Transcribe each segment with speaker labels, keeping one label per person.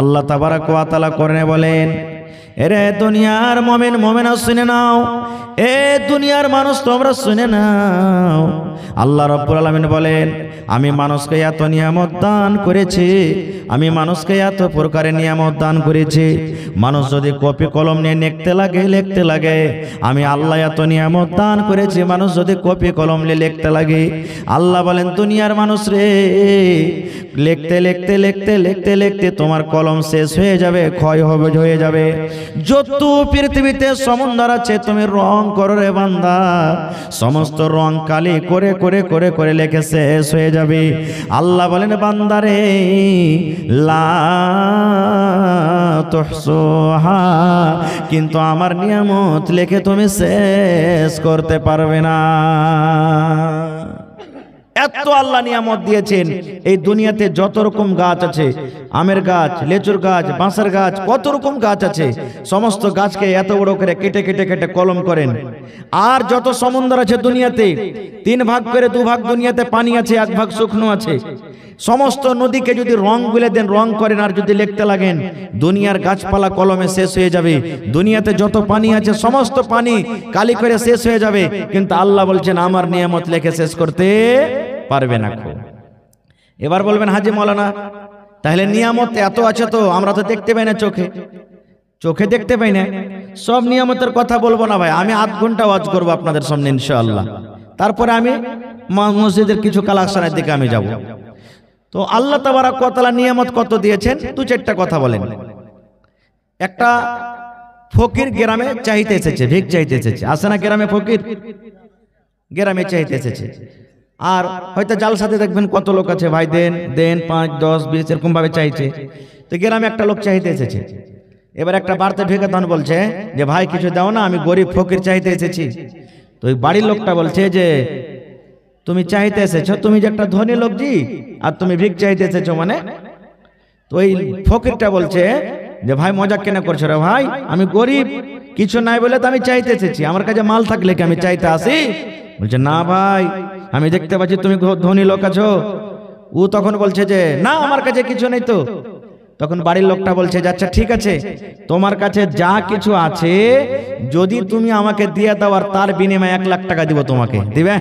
Speaker 1: আল্লাহ তাবারাক ওয়া তাআলা কোরআনে বলেন, এরে দুনিয়ার মুমিন মুমিনা শুনে নাও, এ দুনিয়ার মানুষ তোমরা শুনে নাও। আল্লাহ রাব্বুল আলামিন বলেন, আমি মানুষকে এত নিয়ামত দান করেছি, আমি মানুষকে এত প্রকারের নিয়ামত দান করেছি। মানুষ যদি কপি কলম নিয়ে লিখতে লাগে, আমি আল্লাহ এত নিয়ামত দান করেছি। মানুষ যদি কপি কলম নিয়ে লিখতে লাগে, আল্লাহ বলেন, দুনিয়ার মানুষ রে, লিখতে তোমার কলম শেষ হয়ে যাবে, ক্ষয় হয়ে যাবে। যত পৃথিবীতে সমুদ্র আছে তুমি রং করো রে বান্দা, সমস্ত রং কালি করে করে করে করে লেখে শেষ হয়ে যাবে। আল্লাহ বলেন, বান্দারে লা তুহসুহা, কিন্তু আমার নিয়ামত লেখে তুমি শেষ করতে পারবে না। এত আল্লাহ নিয়ামত দিয়েছেন। এই দুনিয়াতে যত রকম গাছ আছে, আমের গাছ, লেচুর গাছ, বাঁশের গাছ, কত রকম গাছ আছে, সমস্ত গাছকে এত বড় করে কেটে কেটে কেটে কলম করেন। আর যত সমুদ্র আছে দুনিয়াতে, 3 ভাগ করে 2 ভাগ দুনিয়াতে পানি আছে, 1 ভাগ শুকনো আছে। সমস্ত নদীকে যদি রং গুলে দেন, রং করেন, আর যদি লিখতে লাগেন, দুনিয়ার গাছপালা কলমে শেষ হয়ে যাবে। দুনিয়াতে যত পানি আছে সমস্ত পানি কালি করে শেষ হয়ে যাবে, কিন্তু আল্লাহ বলছেন আমার নিয়ামত লেখে শেষ করতে পারবে না। এবার বলবেন, হাজি মাওলানা তাহলে নিয়ামত এত আছে তো আমরা তো দেখতে পাই না, চোখে দেখতে পাই না। সব নিয়ামতের কথা বলবো না ভাই, আমি আধ ঘন্টা ওয়াজ করবো আপনাদের সামনে ইনশাআল্লাহ। তারপরে আমি মসজিদের কিছু কালেকশনের দিকে আমি যাব। তো আল্লাহ তাবারাক ওয়া তাআলা নিয়ামত কত দিয়েছেন 2-4টা কথা বলেন। একটা ফকির গ্রামে চাইতে এসেছে, ভিক চাইতে এসেছে, আসে না গ্রামে ফকির, গ্রামে চাইতে এসেছে। আর হয়তো জালসাতে দেখবেন কত লোক আছে, ভাই দেন 5, 10, 20 এরকম ভাবে চাইছে। তো গ্রামে একটা লোক চাইতে এসেছে। এবার একটা বাড়তে ভিক্ষা দান বলছে যে ভাই কিছু দাও না, আমি গরিব ফকির চাইতে এসেছি। তো ওই বাড়ির লোকটা বলছে যে তুমি চাইতে এসেছো, তুমি যে একটা ধনী লোক জি, আর তুমি ভিক চাইতে এসেছো মানে? তো ওই ফকিরটা বলছে যে ভাই মজাক কেন করছো রে ভাই, আমি গরিব, কিছু নাই বলে তো আমি চাইতে এসেছি, আমার কাছে মাল থাকলে কি আমি চাইতে আসি? বলছে না ভাই, আমি দেখতে পাচ্ছি তুমি ধনী লোক আছো। ও তখন বলছে যে না আমার কাছে কিছু নেই। তো তখন বাড়ির লোকটা বলছে যে আচ্ছা ঠিক আছে, তোমার কাছে যা কিছু আছে যদি তুমি আমাকে দিয়ে দাও, আর তার বিনিময়ে 1 লাখ টাকা দিব তোমাকে, দিবে?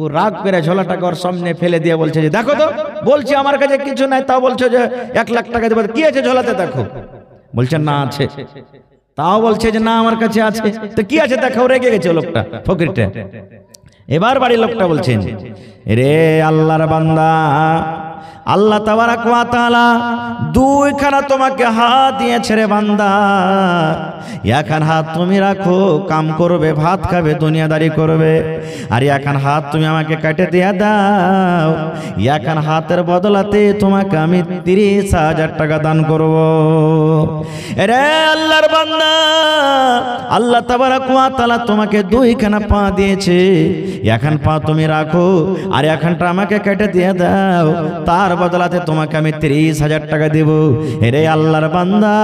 Speaker 1: ও রাগ করে ঝোলাটাকে ওর সামনে ফেলে দিয়ে বলছে যে দেখো তো, বলছি আমার কাছে কিছু নাই, তাও বলছো যে 1 লাখ টাকা দিব, কি আছে ঝোলাতে দেখো। বলছে না আছে, তাও বলছে যে না আমার কাছে আছে। তো কি আছে দেখাও, রেগে গেছে লোকটা, ফকিরটা। এবার বাড়ির লোকটা বলছেন, রে আল্লাহর বান্দা, আল্লাহ তাবারাক ওয়া তাআলা 2খানা তোমাকে হাত দিয়েছে রে বান্দা। একখান হাত তুমি রাখো, কাম করবে, ভাত খাবে, দুনিয়াদারি করবে, আর একখান হাত তুমি আমাকে কেটে দিয়ে দাও, একখান হাতের বদলাতে তোমাকে আমি 30,000 টাকা দান করব। রে আল্লাহর বান্দা, আল্লাহ তাবারাক ওয়া তাআলা তোমাকে 2খানা পা দিয়েছে, একখান পা তুমি রাখো, আর একখানটা আমাকে কেটে দিয়ে দাও, তার বদলাতে তোমাকে আমি 30,000 টাকা দেব। রে আল্লাহর বান্দা,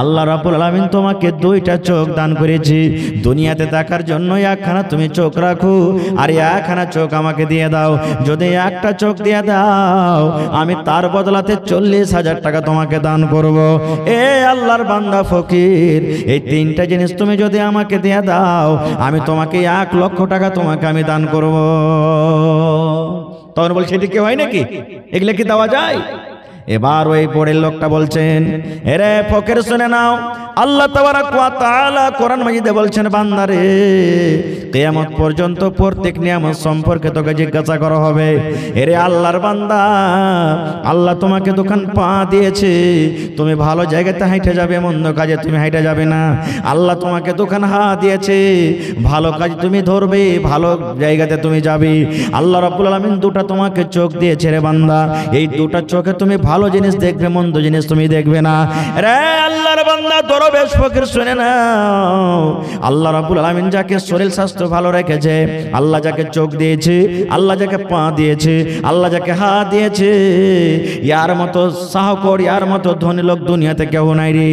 Speaker 1: আল্লাহ রাব্বুল আলামিন তোমাকে 2টা চোখ দান করেছি, দুনিয়াতে দেখার জন্য একখানা তুমি চোখ রাখো, আর একখানা চোখ আমাকে দিয়ে দাও। যদি একটা চোখ দিয়ে দাও, আমি তার বদলাতে 40,000 টাকা তোমাকে দান করব। এ আল্লাহর বান্দা ফকির, এই 3টা জিনিস তুমি যদি আমাকে দিয়ে দাও, আমি তোমাকে 1 লক্ষ টাকা তোমাকে আমি দান করব। তখন বলছে এটা কি হয় নাকি, এগুলো কি দেওয়া যায়? এবার ওই পরের লোকটা বলছেন, এরে ফকির শুনে নাও, আল্লাহ তাবারাক ওয়া তাআলা কোরআন মাজিদে বলছেন, বান্দারে কিয়ামত পর্যন্ত প্রত্যেক নিয়ামত সম্পর্কে তোকে জিজ্ঞাসা করা হবে। এরে আল্লাহর বান্দা, আল্লাহ তোমাকে দোকান পা দিয়েছে, তুমি ভালো জায়গাতে হাঁটে যাবে, মন্দ কাজে তুমি হাঁটে যাবে না। আল্লাহ তোমাকে দোকান হাত দিয়েছে, ভালো কাজ তুমি ধরবে, ভালো জায়গাতে তুমি যাবে। আল্লাহ রাব্বুল আলামিন 2টা তোমাকে চোখ দিয়েছে রে বান্দা, এই 2টা চোখে তুমি ভালো জিনিস দেখবে, মন্দ জিনিস তুমি দেখবে না। রে আল্লাহর বান্দা, দরবেশ ফকির শুনে নাও, আল্লাহ রাব্বুল আলামিন যাকে শরীর স্বাস্থ্য ভালো রেখেছে, আল্লাহ যাকে চোখ দিয়েছে, আল্লাহ যাকে পা দিয়েছে, আল্লাহ যাকে হাত দিয়েছে, ইয়ার মতো সাহকর, ইয়ার মতো ধনী লোক দুনিয়াতে কেউ নাই রে।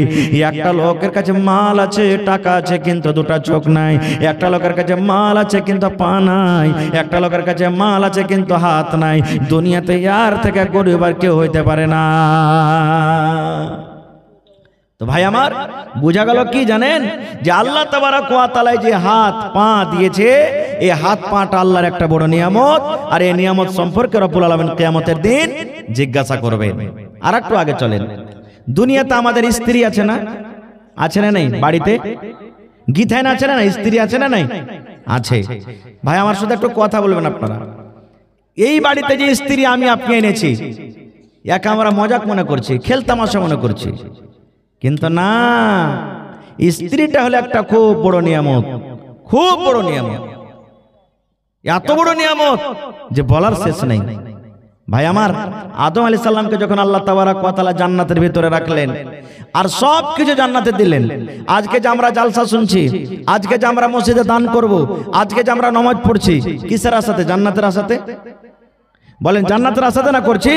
Speaker 1: একটা লোকের কাছে মাল আছে, টাকা আছে, কিন্তু 2টা চোখ নাই। একটা লোকের কাছে মাল আছে কিন্তু পা নাই। একটা লোকের কাছে মাল আছে কিন্তু হাত নাই। দুনিয়াতে ইয়ার থেকে গরিব আর কেউ হইতে পারে না। না। তো ভাই আমার বোঝা গেল কি জানেন, যে আল্লাহ তাবারক ওয়া তাআলা যে হাত পা দিয়েছে, এই হাত পাটা আল্লাহর একটা বড় নিয়ামত, আর এই নিয়ামত সম্পর্কে রব্বুল আলামিন কিয়ামতের দিন জিজ্ঞাসা করবেন। আর একটু আগে চলেন, দুনিয়াতে আমাদের স্ত্রী আছে না? আছে না নাই? বাড়িতে গীতায় আছে না নাই? স্ত্রী আছে না নাই? আছে। ভাই আমার সাথে একটু কথা বলবেন আপনারা। এই বাড়িতে যে স্ত্রী আমি আপনি এনেছি, একে আমরা মজাক মনে করছি, খেলতামাশা মনে করছি, কিন্তু না, স্ত্রীটা হলো একটা খুব বড় নিয়ামত, খুব বড় নিয়ামত, এত বড় নিয়ামত যে বলার শেষ নেই। ভাই আমার, আদম আলাইহিস সালামকে যখন আল্লাহ তাবারক ওয়া তাআলা জান্নাতের ভিতরে রাখলেন আর সব কিছু জান্নাতে দিলেন, আজকে যে আমরা জালসা শুনছি, আজকে যে আমরা মসজিদে দান করব, আজকে যে আমরা নামাজ পড়ছি, কিসের আশাতে? জান্নাতের আশাতে। বলেন জান্নাতের আশাতে না করছি?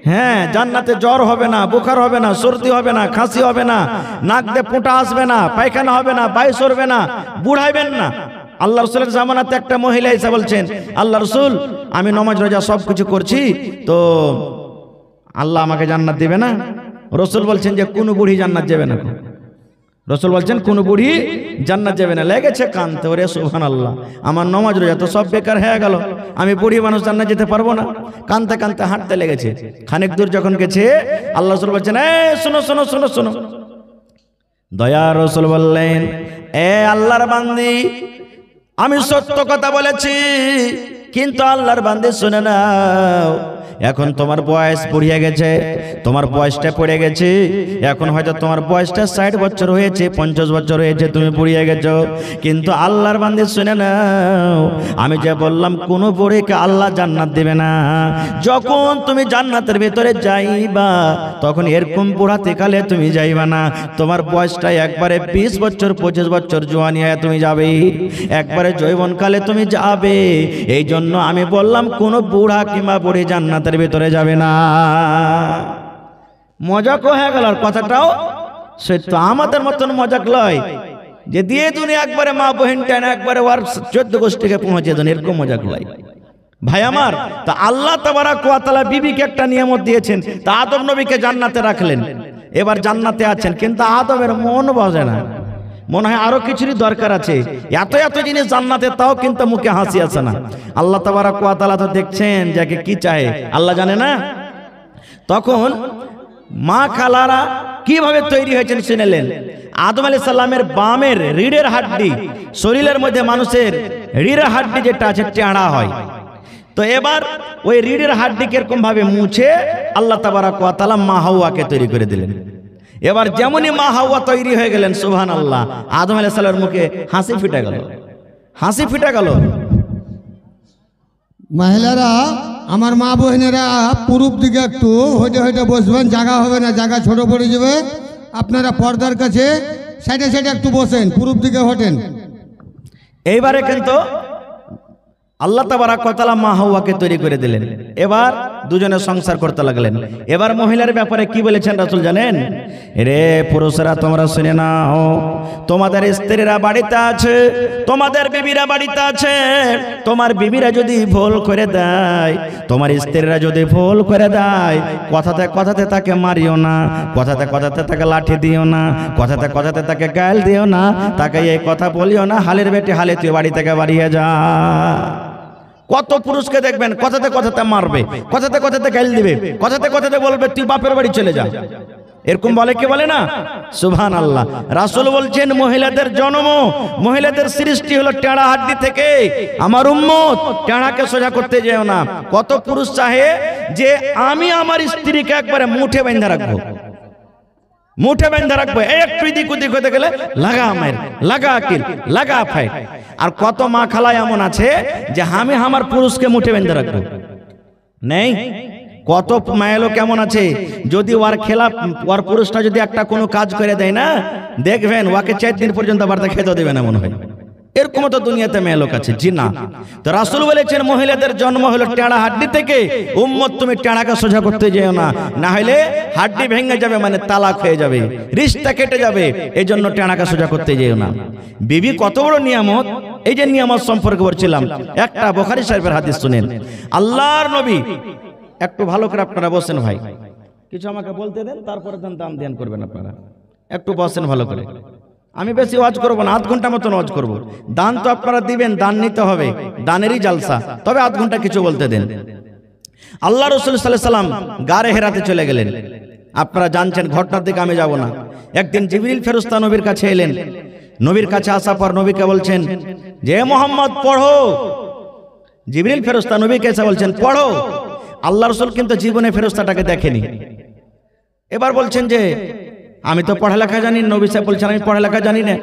Speaker 1: হ্যাঁ, জান্নাতে জ্বর হবে না, বুখার হবে না, সর্দি হবে না, খাসি হবে না, নাক দিয়ে পোঁটা আসবে না, পায়খানা হবে না, বায়ু সরবে না, বুড়াইবেন না। আল্লাহ রসুলের জামানাতে একটা মহিলা এসে বলছেন, আল্লাহ রসুল আমি নামাজ রোজা সব কিছু করছি, তো আল্লাহ আমাকে জান্নাত দিবে না? রসুল বলছেন যে কোন বুড়ি জান্নাত যাবে না। রসুল বলছেন কোন বুড়ি জান্নাত যাবে না। লেগেছে কানতে, ওরে সুবহানাল্লাহ, আমার নামাজ রোজা তো সব বেকার হয়ে গেল, আমি বুড়ি মানুষ জান্নাত যেতে পারবো না। কানতে কানতে হাঁটতে লেগেছে। খানিক দূর যখন গেছে, আল্লাহ রসুল বলছেন, শোনো শোনো শোনো শোনো। দয়া রসুল বললেন, আল্লাহর বান্দি, আমি সত্য কথা বলেছি, কিন্তু আল্লাহর বান্দি শুনে নাও, এখন তোমার বয়স পড়িয়ে গেছে, তোমার বয়সটা পড়ে গেছে, এখন হয়তো তোমার বয়সটা 60 বছর হয়েছে, 50 বছর হয়েছে, তুমি পড়িয়ে গেছো, কিন্তু আল্লাহর বান্দি শুনে নাও, আমি যে বললাম কোন বুড়িকে আল্লাহ জান্নাত দেবে না। যখন তুমি জান্নাতের ভিতরে যাইবা, তখন এরকম বুড়াতে কালে তুমি যাইবা না, তোমার বয়সটা একবারে 20 বছর 25 বছর জোয়ানি হয়ে তুমি যাবে, একবারে যৌবন কালে তুমি যাবে। এই জন্য আমি বললাম কোন বুড়া কিংবা বুড়ি জান্নাতের ভিতরে যাবে না। মজাক হয়ে গেল, আর কথাটাও সত্য। আমাদের মতন মজাক লয় যে দিয়ে দুনিয়া একবারে মা বহিন টানা একবারে ওর 14 গোষ্ঠীকে পৌঁছে দেন, এরকম মজাক লয়। ভাই আমার, তা আল্লাহ তাবারক ওয়া তাআলা বিবিকে একটা নিয়ামত দিয়েছেন, তা আদম নবীকে জান্নাতে রাখলেন, এবার জান্নাতে আছেন, কিন্তু আদমের মন বসে না, মনে হয় আরো কিছুরই দরকার আছে, এত এত জিনিস জান্নাতে, তাও কিন্তু মুখে হাসি আসে না। আল্লাহ তাবারক ওয়া তাআলা তো দেখছেন যাকে কি চায়, আল্লাহ জানে না। তখন মা খালারা কিভাবে তৈরি হয়েছেন শুনলেন। আদম আলাইহিস সালামের বামের রিড়ের হাড্ডি, শরীরের মধ্যে মানুষের রিড়ের হাড্ডি যেটা আছে টেঁড়া হয়, তো এবার ওই রিড়ের হাড্ডি কিরকম ভাবে মুছে আল্লাহ তাবারক ওয়া তাআলা মা হাওয়াকে তৈরি করে দিলেন। এবার যেমনই মা হাওয়া তৈরি হয়ে গেলেন, সুবহানাল্লাহ, আদম আলাইহিস সালামের মুখে হাসি ফুটে গেল, হাসি ফুটে গেল।
Speaker 2: মহিলারা, আমার মা বোনেরা, পূর্ব দিকে একটু হইতে হইতে বসবেন, জায়গা হবে না, জায়গা ছোট পড়ে যাবে। আপনারা পর্দার কাছে সাইডে সাইডে একটু বসেন, পূর্ব দিকে হটেন।
Speaker 1: এইবারে কিন্তু আল্লাহ তাবারক ওয়া তাআলা মা হাওয়াকে তৈরি করে দিলেন, এবার দুজনে সংসার করতে লাগলেন। এবার মহিলার ব্যাপারে কি বলেছেন রাসূল জানেন? রে পুরুষরা তোমরা শুনে নাও, তোমাদের স্ত্রীরা বাড়িতে আছে, তোমাদের বিবিরা বাড়িতে আছে, তোমার বিবিরা যদি ভুল করে দেয়, তোমার স্ত্রীরা যদি ভুল করে দেয়, কথাতে কথাতে তাকে মারিও না, কথাতে কথাতে তাকে লাঠি দিও না, কথাতে কথাতে তাকে গাল দিও না, তাকে এই কথা বলিও না, হালের বেটি হালে তুই বাড়ি থেকে বাড়িয়ে যা। কত পুরুষকে দেখবেন কথাতে কথাতে মারবে, কথাতে কথাতে গাল দিবে, কথাতে কথাতে বলবে তুই বাপের বাড়ি চলে যা, এরকম বলে কি বলে না? সুবহানাল্লাহ। রাসূল বলছেন মহিলাদের জন্ম, মহিলাদের সৃষ্টি হলো টেঁড়া হাড্ডি থেকে। আমার উম্মত টেঁড়াকে সোজা করতে যেও না। কত পুরুষ চাহে যে আমি আমার স্ত্রীকে একবারে মুঠে বেঁধে রাখবো, মুঠে বেঁধে রাখবো, একটু দিক ওদিক হতে গেলে লাগা মায়ের, লাগা আকিল, লাগা ফাইট। আর কত মা খালা এমন আছে যে আমি আমার পুরুষকে মুঠে বেঁধে রাখবো, নেই? কত মায়েলো কেমন আছে, যদি ওর খেলাফ ওর পুরুষটা যদি একটা কোনো কাজ করে দেয় না, দেখবেন ওকে 4 দিন পর্যন্ত বাড়িতে খেতে দেবে না, মনে হয়। এরকম তো দুনিয়াতে মেয়ে লোক আছে, জি না। তো রাসূল বলেছেন মহিলাদের জন্ম হলো টেঁড়া হাড্ডি থেকে। উম্মত তুমি টেঁড়াকে সোজা করতে যেও না, না হলে হাড্ডি ভেঙে যাবে, মানে তালাক হয়ে যাবে, রিশতা কেটে যাবে। এই জন্য টেঁড়াকে সোজা করতে যেও না। বিবি কত বড় নিয়ামত, এই যে নিয়ামত সম্পর্কে বলছিলাম, একটা বুখারী শরীফের হাদিস শুনেন। আল্লাহর নবী, একটু ভালো করে আপনারা বসেন ভাই, কিছু আমাকে বলতে দেন, তারপরে দান ধ্যান করবেন আপনারা। একটু বসেন ভালো করে। আমি বেশি ওয়াজ করব না, আধ ঘন্টা মতন ওয়াজ করব। দান তো আপনারা দিবেন, দান নিতে হবে, দানেরই জালসা, তবে আধ ঘন্টা কিছু বলতে দেন। আল্লাহ রাসূল সাল্লাল্লাহু আলাইহি সাল্লাম গারে হেরাতে চলে গেলেন। আপনারা জানছেন, ঘটনার দিকে আমি যাব না। একদিন জিবরিল ফেরেশতা নবীর কাছে এলেন। নবীর কাছে আসার পর নবীকে বলছেন যে মুহাম্মদ পড়ো। জিবরিল ফেরেশতা নবীকে এসে বলছেন পড়ো। আল্লাহ রাসূল কিন্তু জীবনে ফেরেশতাটাকে দেখেনি। এবার বলছেন যে আমি তো পড়ালেখা জানি। নবী সাহেব বলছেন আমি পড়ালেখা জানি না।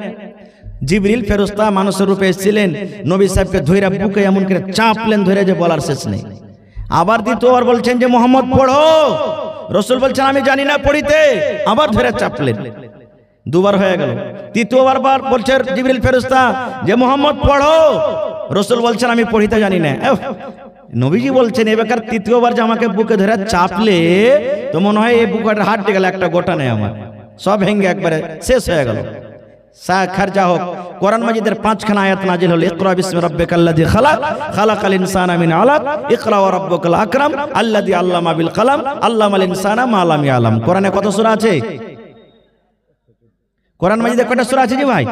Speaker 1: জিবরিল ফেরেশতা মানুষের রূপে এসেছিলেন, নবী সাহেবকে ধইরা বুকে এমন করে চাপলেন, ধরে যে বলার শেষ নেই। আবার দ্বিতীয়বার বলছেন যে মুহাম্মদ পড়ো। রাসূল বলছেন আমি জানি না পড়িতে, আবার ধরে চাপলেন। দুবার হয়ে গেল। তৃতীয়বার বলছেন জিবরিল ফেরেশতা যে মুহাম্মদ পড়ো। রাসূল বলছেন আমি পড়িতে জানি না। নবীজি বলছেন এবার তৃতীয়বার যে আমাকে বুকে ধরে চাপলে তো মনে হয় এই বুকের হাঁটতে গেলে একটা গোটা নেই, আমার সব ভেঙে একবারে শেষ হয়ে গেল। খরচা হোক। কোরআন মাজিদের 5খানা আয়াত নাজিল হলো। ইকরা বিসমি রাব্বিকাল্লাযী খালাক, খালাকাল ইনসানা মিন আলাক, ইকরা ওয়া রাব্বুকাল আকরাম আল্লাযী আল্লামা বিল কলম, আল্লামাল ইনসানা মা লাম ইয়ালাম। কোরআনে কত সূরা আছে? কোরআন মাজিদে কয়টা সূরা আছে জি ভাই?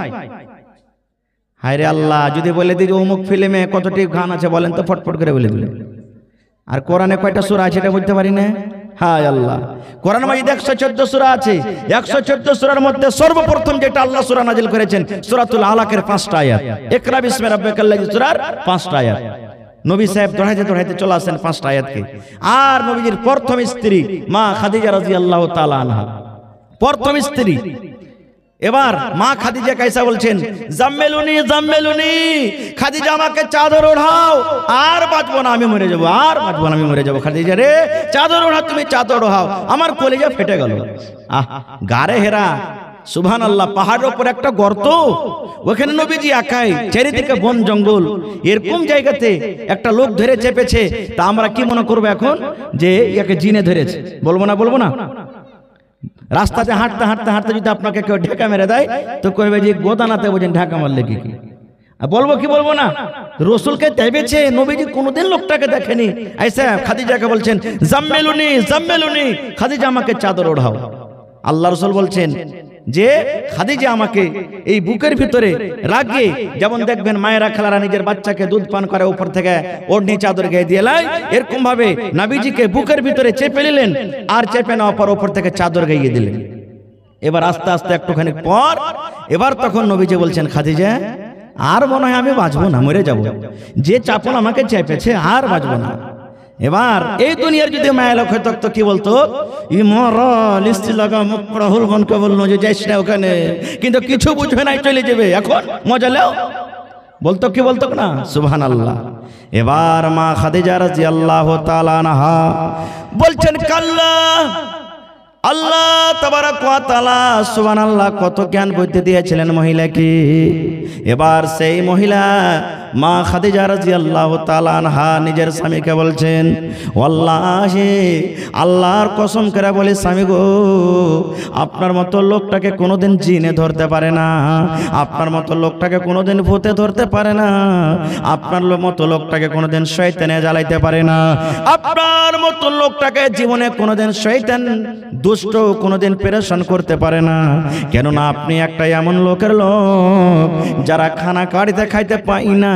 Speaker 1: হায় রে আল্লাহ, যদি বলে দিই যে অমুক ফিল্মে কতটি গান আছে বলেন তো, ফটফট করে বলে দিলেন। আর কোরআনে কয়টা সূরা আছে এটা বলতে পারি না। হায় আল্লাহ, কোরআন মাজিদে 114 সূরা আছে। 114 সূরার মধ্যে সর্বপ্রথম যেটা আল্লাহ সূরা নাজিল করেছেন সূরাতুল আলাকের 5টা আয়াত। ইকরা বিসমি রাব্বিকাল্লাযী সূরার 5টা আয়াত। নবী সাহেব দৌড়াইতে চলে আসেন 5টা আয়াতকে। আর নবীজির প্রথম স্ত্রী মা খাদিজা রাদিয়াল্লাহু তাআলা আনহা, প্রথম স্ত্রী। এবার মা খাদিজা কাইসা বলছেন জাম্মেলুনি জাম্মেলুনি, খাদিজা আমাকে চাদর ওড়াও, আর বাঁচবো না, আমি মরে যাবো, আর বাঁচবো না, আমি মরে যাবো। খাদিজা রে চাদর ওড়াও, তুমি চাদর ওড়াও। আমার কলিজা ফেটে গেল। গারে হেরা, সুবহানাল্লাহ। পাহাড়ের উপর একটা গর্ত, ওখানে নবীজি একাই, চারিদিকে বন জঙ্গল। এরকম জায়গাতে একটা লোক ধরে চেপেছে, তা আমরা কি মনে করবো এখন যে একে জিনে ধরেছে? বলবো না। রাস্তাতে হাঁটতে হাঁটতে হাঁটতে যদি আপনাকে কেউ ঢাকা মেরে দেয় তো কইবে যে গোদানাতে বোঝেন ঢাকা মারলে কি। বলবো কি বলবো না? রসুলকে দেবেছে, নবীজি কোনোদিন লোকটাকে দেখেনি। আইসা খাদিজাকে বলছেন জাম্মেলুনি জাম্মেলুনি, খাদিজা আমাকে চাদর ওড়াও। আল্লাহ রসুল বলছেন যে খাদিজা আমাকে এই বুকের ভিতরে রাখিয়ে, যেমন দেখবেন মায়েরা খালারা নিজের বাচ্চাকে দুধ পান করে উপর থেকে ওড়নি চাদর গায়ে দিয়ে লাই, এরকম ভাবে নবীজিকে বুকের ভিতরে চেপে নিলেন, আর চেপে নেওয়ার পর উপর থেকে চাদর গাইয়ে দিলেন। এবার আস্তে আস্তে একটুখানি পর এবার তখন নবীজি বলছেন খাদিজা আর মনে হয় আমি বাঁচবো না, মরে যাব, যে চাপল আমাকে চেপেছে আর বাঁচবো না। এবার এই দুনিয়ার যদি মায়া লোক হতো তো কি বলতো, বললো যে যাইস না ওখানে, কিন্তু কিছু বুঝবে না, চলে যাবে, এখন মজা লেও, বলতো কি বলতো না? সুবহানাল্লাহ। এবার মা খাদিজা রাদিয়াল্লাহু তাআলা আনহা বলছেন কাল্লা, আল্লাহ তাবারাক ওয়া তাআলা সুবহানাল্লাহ কত জ্ঞান বুদ্ধি দিয়েছিলেন মহিলাকে। এবার সেই মহিলা মা খাদিজা রাদিয়াল্লাহু তাআলা আনহা নিজের স্বামীকে বলছেন ওয়াল্লাহি, আল্লাহর কসম করে বলে স্বামী গো, আপনার মতো লোকটাকে কোনোদিন জিনে ধরতে পারে না, আপনার মতো লোকটাকে কোনোদিন ভূতে ধরতে পারে না, আপনার মতো লোকটাকে কোনোদিন শয়তানে জ্বালাইতে পারে না, আপনার মতো লোকটাকে জীবনে কোনোদিন শয়তান দুষ্ট কোনোদিন পেরেশান করতে পারে না। কেননা আপনি একটা এমন লোকের লোক যারা খানা কাড়িতে খাইতে পাই না,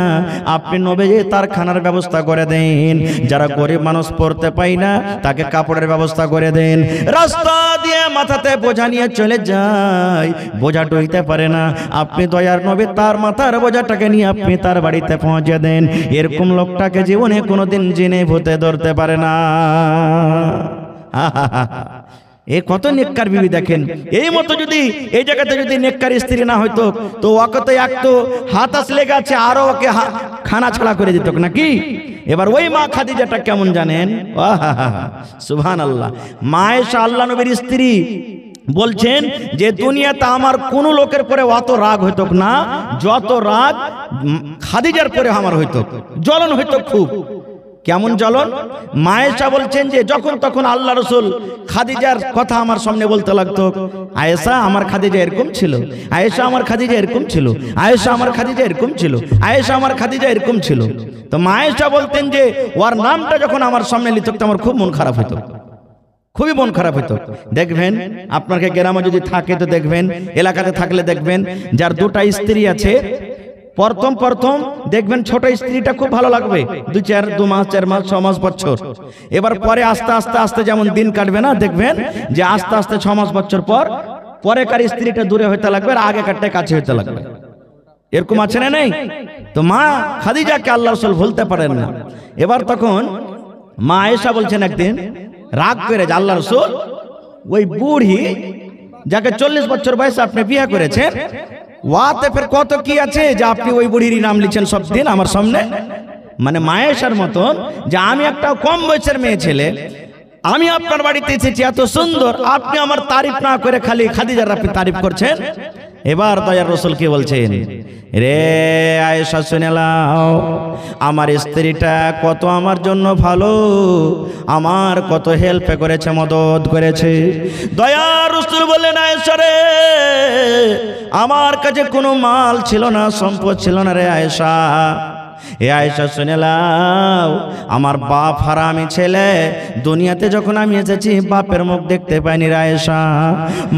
Speaker 1: আপনি নবীজি তার খানার ব্যবস্থা করে দেন। যারা গরিব মানুষ পড়তে পাই না তাকে কাপড়ের ব্যবস্থা করে দেন। রাস্তা দিয়ে মাথাতে বোঝা নিয়ে চলে যায়, বোঝা ডইতে পারে না, আপনি দয়ার নবী তার মাথার বোঝাটাকে নিয়ে আপনি তার বাড়িতে পৌঁছে দেন। এরকম লোকটাকে জীবনে কোনোদিন জিনে ভূতে ধরতে পারে না। এ কত নেককার বিবি দেখেন। এই মতো যদি এই জায়গাতে যদি নেককার স্ত্রী না হইতো তো ওকে তো এক তো হাত আসলে গেছে, আরো ওকে খানা ছাড়া করে দিত নাকি। এবার ওই মা খাদিজাটা কেমন জানেন? সুবহানাল্লাহ। মা আয়েশা আল্লাহ নবীর স্ত্রী বলছেন যে দুনিয়াতে আমার কোন লোকের পরে অত রাগ হইতো না যত রাগ খাদিজার পরে আমার হইতো, জ্বলন হইতো খুব। কেমন জ্বলন? মা আয়েশা বলছেন যে যখন তখন আল্লাহ রাসূল খাদিজার কথা আমার সামনে বলতে লাগতো, আয়েশা আমার খাদিজা এরকম ছিল, আয়েশা আমার খাদিজা এরকম ছিল, আয়েশা আমার খাদিজা এরকম ছিল, আয়েশা আমার খাদিজা এরকম ছিল। তো মা আয়েশা বলতেন যে ওর নামটা যখন আমার সামনে লিখতো আমার খুব মন খারাপ হতো, খুবই মন খারাপ হতো। দেখবেন আপনাকে গ্রামে যদি থাকে তো দেখবেন, এলাকাতে থাকলে দেখবেন যার দুটা স্ত্রী আছে, প্রথম দেখবেন ছোট স্ত্রীটা খুব ভালো লাগবে, 2 মাস 4 মাস 6 মাস বছর। এবার পরে আস্তে আস্তে আস্তে যেমন দিন কাটবে না, দেখবেন যে আস্তে আস্তে 6 মাস বছর পর পরেকার স্ত্রীটা দূরে হইতে লাগবে আর আগেকারটাই কাছে হইতে লাগবে। এরকম আছে না নেই? তো মা খাদিজাকে আল্লাহ রাসূল ভুলতে পারেন না। এবার তখন মা আয়েশা বলছেন একদিন রাগ করে যে আল্লাহ রাসূল ওই বুড়ি যাকে 40 বছর বয়সে আপনি বিয়ে করেছেন, ওয়াতে ফের কত কি আছে যে আপনি ওই বুড়ির নাম লিখছেন সব দিন আমার সামনে। মানে মায়েশার মতন যে আমি একটা কম বয়সের মেয়ে ছেলে, আমি আপনার বাড়িতে এসেছি এত সুন্দর, আপনি আমার তারিফ না করে খালি খাদিজার আপনি তারিফ করছেন। এবার দয়ার রাসূল কি বলছেন, রে আয়েশা শুনে নাও, আমার স্ত্রীটা কত আমার জন্য ভালো, আমার কত হেল্প করেছে, মদত করেছে। দয়ার রাসূল বললেন, আয়েশা রে, আমার কাছে কোনো মাল ছিল না, সম্পদ ছিল না রে আয়েশা। এ আয়েশা শুনে নাও, আমার বাপ হারামি ছেলে, দুনিয়াতে যখন আমি এসেছি বাপের মুখ দেখতে পাইনি রে আয়েশা,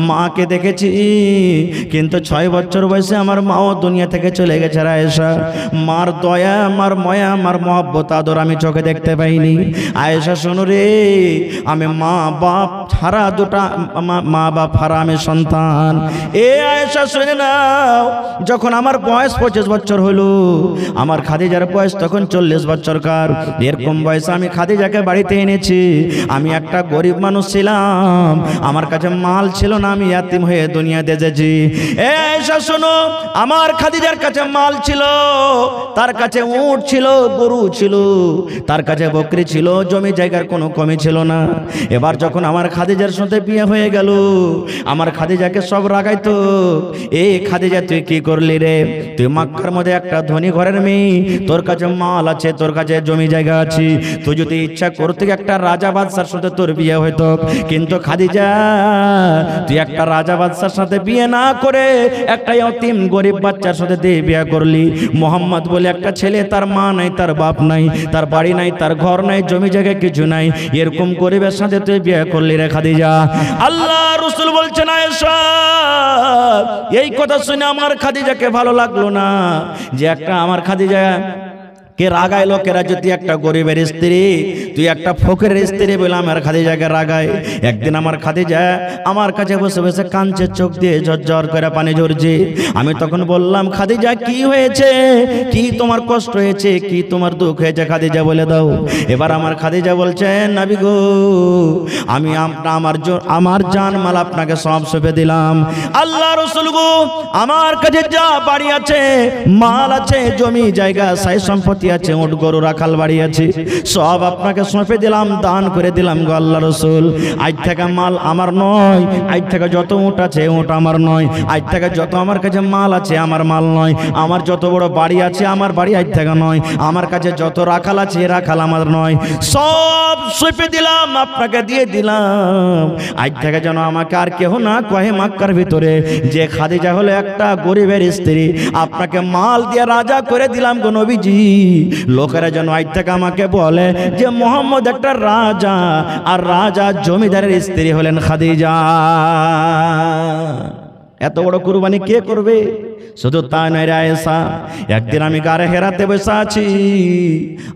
Speaker 1: মাকে দেখেছি কিন্তু 6 বছর বয়সে আমার মাও দুনিয়া থেকে চলে গেছে রে আয়েশা। মার দয়া, মার মায়া, মার মহব্বত আদর আমি চোখে দেখতে পাইনি। আয়েশা শোনো রে, আমি মা বাপ হারা দুটা, মা বাপ হারা আমি সন্তান। এ আয়েশা শুনে নাও, যখন আমার বয়স 25 বছর হলো, আমার খাদিজার বয়স তখন 40 বছরকার। এরকম বয়সে আমি খাদিজাকে বাড়িতে এনেছি। আমি একটা গরিব মানুষ ছিলাম, আমার কাছে মাল ছিল না, আমি ইয়াতিম হয়ে দুনিয়াতে এসেছি। এ আয়েশা শোনো, আমার খাদিজার কাছে মাল ছিল, তার কাছে উট ছিল, গরু ছিল, তার কাছে বকরি ছিল, জমি জায়গার কোনো কমি ছিল না। এবার যখন আমার খাদিজার সাথে বিয়ে হয়ে গেল, আমার খাদিজাকে সব রাগাইতো, এ খাদিজা তুই কি করলি রে, তুই মক্কার মধ্যে একটা ধনী ঘরের মেয়ে, তোর কাছে মাল আছে, তোর কাছে জমি জায়গা আছে, তুই যদি ইচ্ছা করতে একটা রাজা বাদশার সাথে তোর বিয়ে হইতো, কিন্তু খাদিজা তুই একটা রাজা বাদশার সাথে বিয়ে না করে একটা ইয়তিম গরিব বাচ্চার সাথে দিয়ে বিয়ে করলি। মোহাম্মদ বলে একটা ছেলে, তার মা নাই, তার বাপ নাই, তার বাড়ি নাই, তার ঘর নাই, জমি জায়গা কিছু নাই, এরকম গরিবের সাথে তুই বিয়ে করলি রে খাদিজা। আল্লাহ রাসূল বলছেন, আয়েশা এই কথা শুনে আমার খাদিজাকে ভালো লাগলো না, যে একটা আমার খাদিজা কে রাগায় লোকেরা, যদি একটা গরিবের স্ত্রী, তুই একটা ফকিরের স্ত্রী বলে আমার খাদিজাকে রাগায়। একদিন আমার খাদিজা আমার কাছে বসে বসে কাঁদছে, চোখ দিয়ে ঝরঝর করে পানি ঝরছে। আমি তখন বললাম, খাদিজা কি হয়েছে, কি তোমার কষ্ট হয়েছে, কি তোমার দুঃখ হয়েছে, খাদিজা বলে দাও। এবার আমার খাদিজা বলছেন, নবী গো, আমি আমার জান মাল আপনাকে সব সঁপে দিলাম। আল্লাহ রাসূল গো, আমার কাছে যা বাড়ি আছে, মাল আছে, জমি জায়গা, সাই সম্পত্তি আছে, উট গরু রাখাল বাড়ি আছে, সব আপনাকে সঁপে দিলাম, দান করে দিলাম গো আল্লাহ রাসূল। আজ থেকে মাল আমার নয়, আজ থেকে যত উট আছে উট আমার নয়, আজ থেকে যত আমার কাছে মাল আছে আমার মাল নয়, আমার যত বড় বাড়ি আছে আমার বাড়ি আজ থেকে নয়, আমার কাছে যত রাখাল আছে রাখাল আমার নয়, সব সঁপে দিলাম, আপনাকে দিয়ে দিলাম। আজ থেকে যেন আমাকে আর কেহ না কহে মক্কার ভিতরে যে খাদিজা হলো একটা গরিবের স্ত্রী, আপনাকে মাল দিয়ে রাজা করে দিলাম গো নবীজি। লোকেরা যেন আজ থেকে আমাকে বলে যে মোহাম্মদ একটা রাজা, আর রাজা জমিদারের স্ত্রী হলেন খাদিজা। এত বড় কুরবানি কে করবে? শুধু তা নয় রে আয়েশা, একদিন আমি গারে হেরাতে বসে আছি,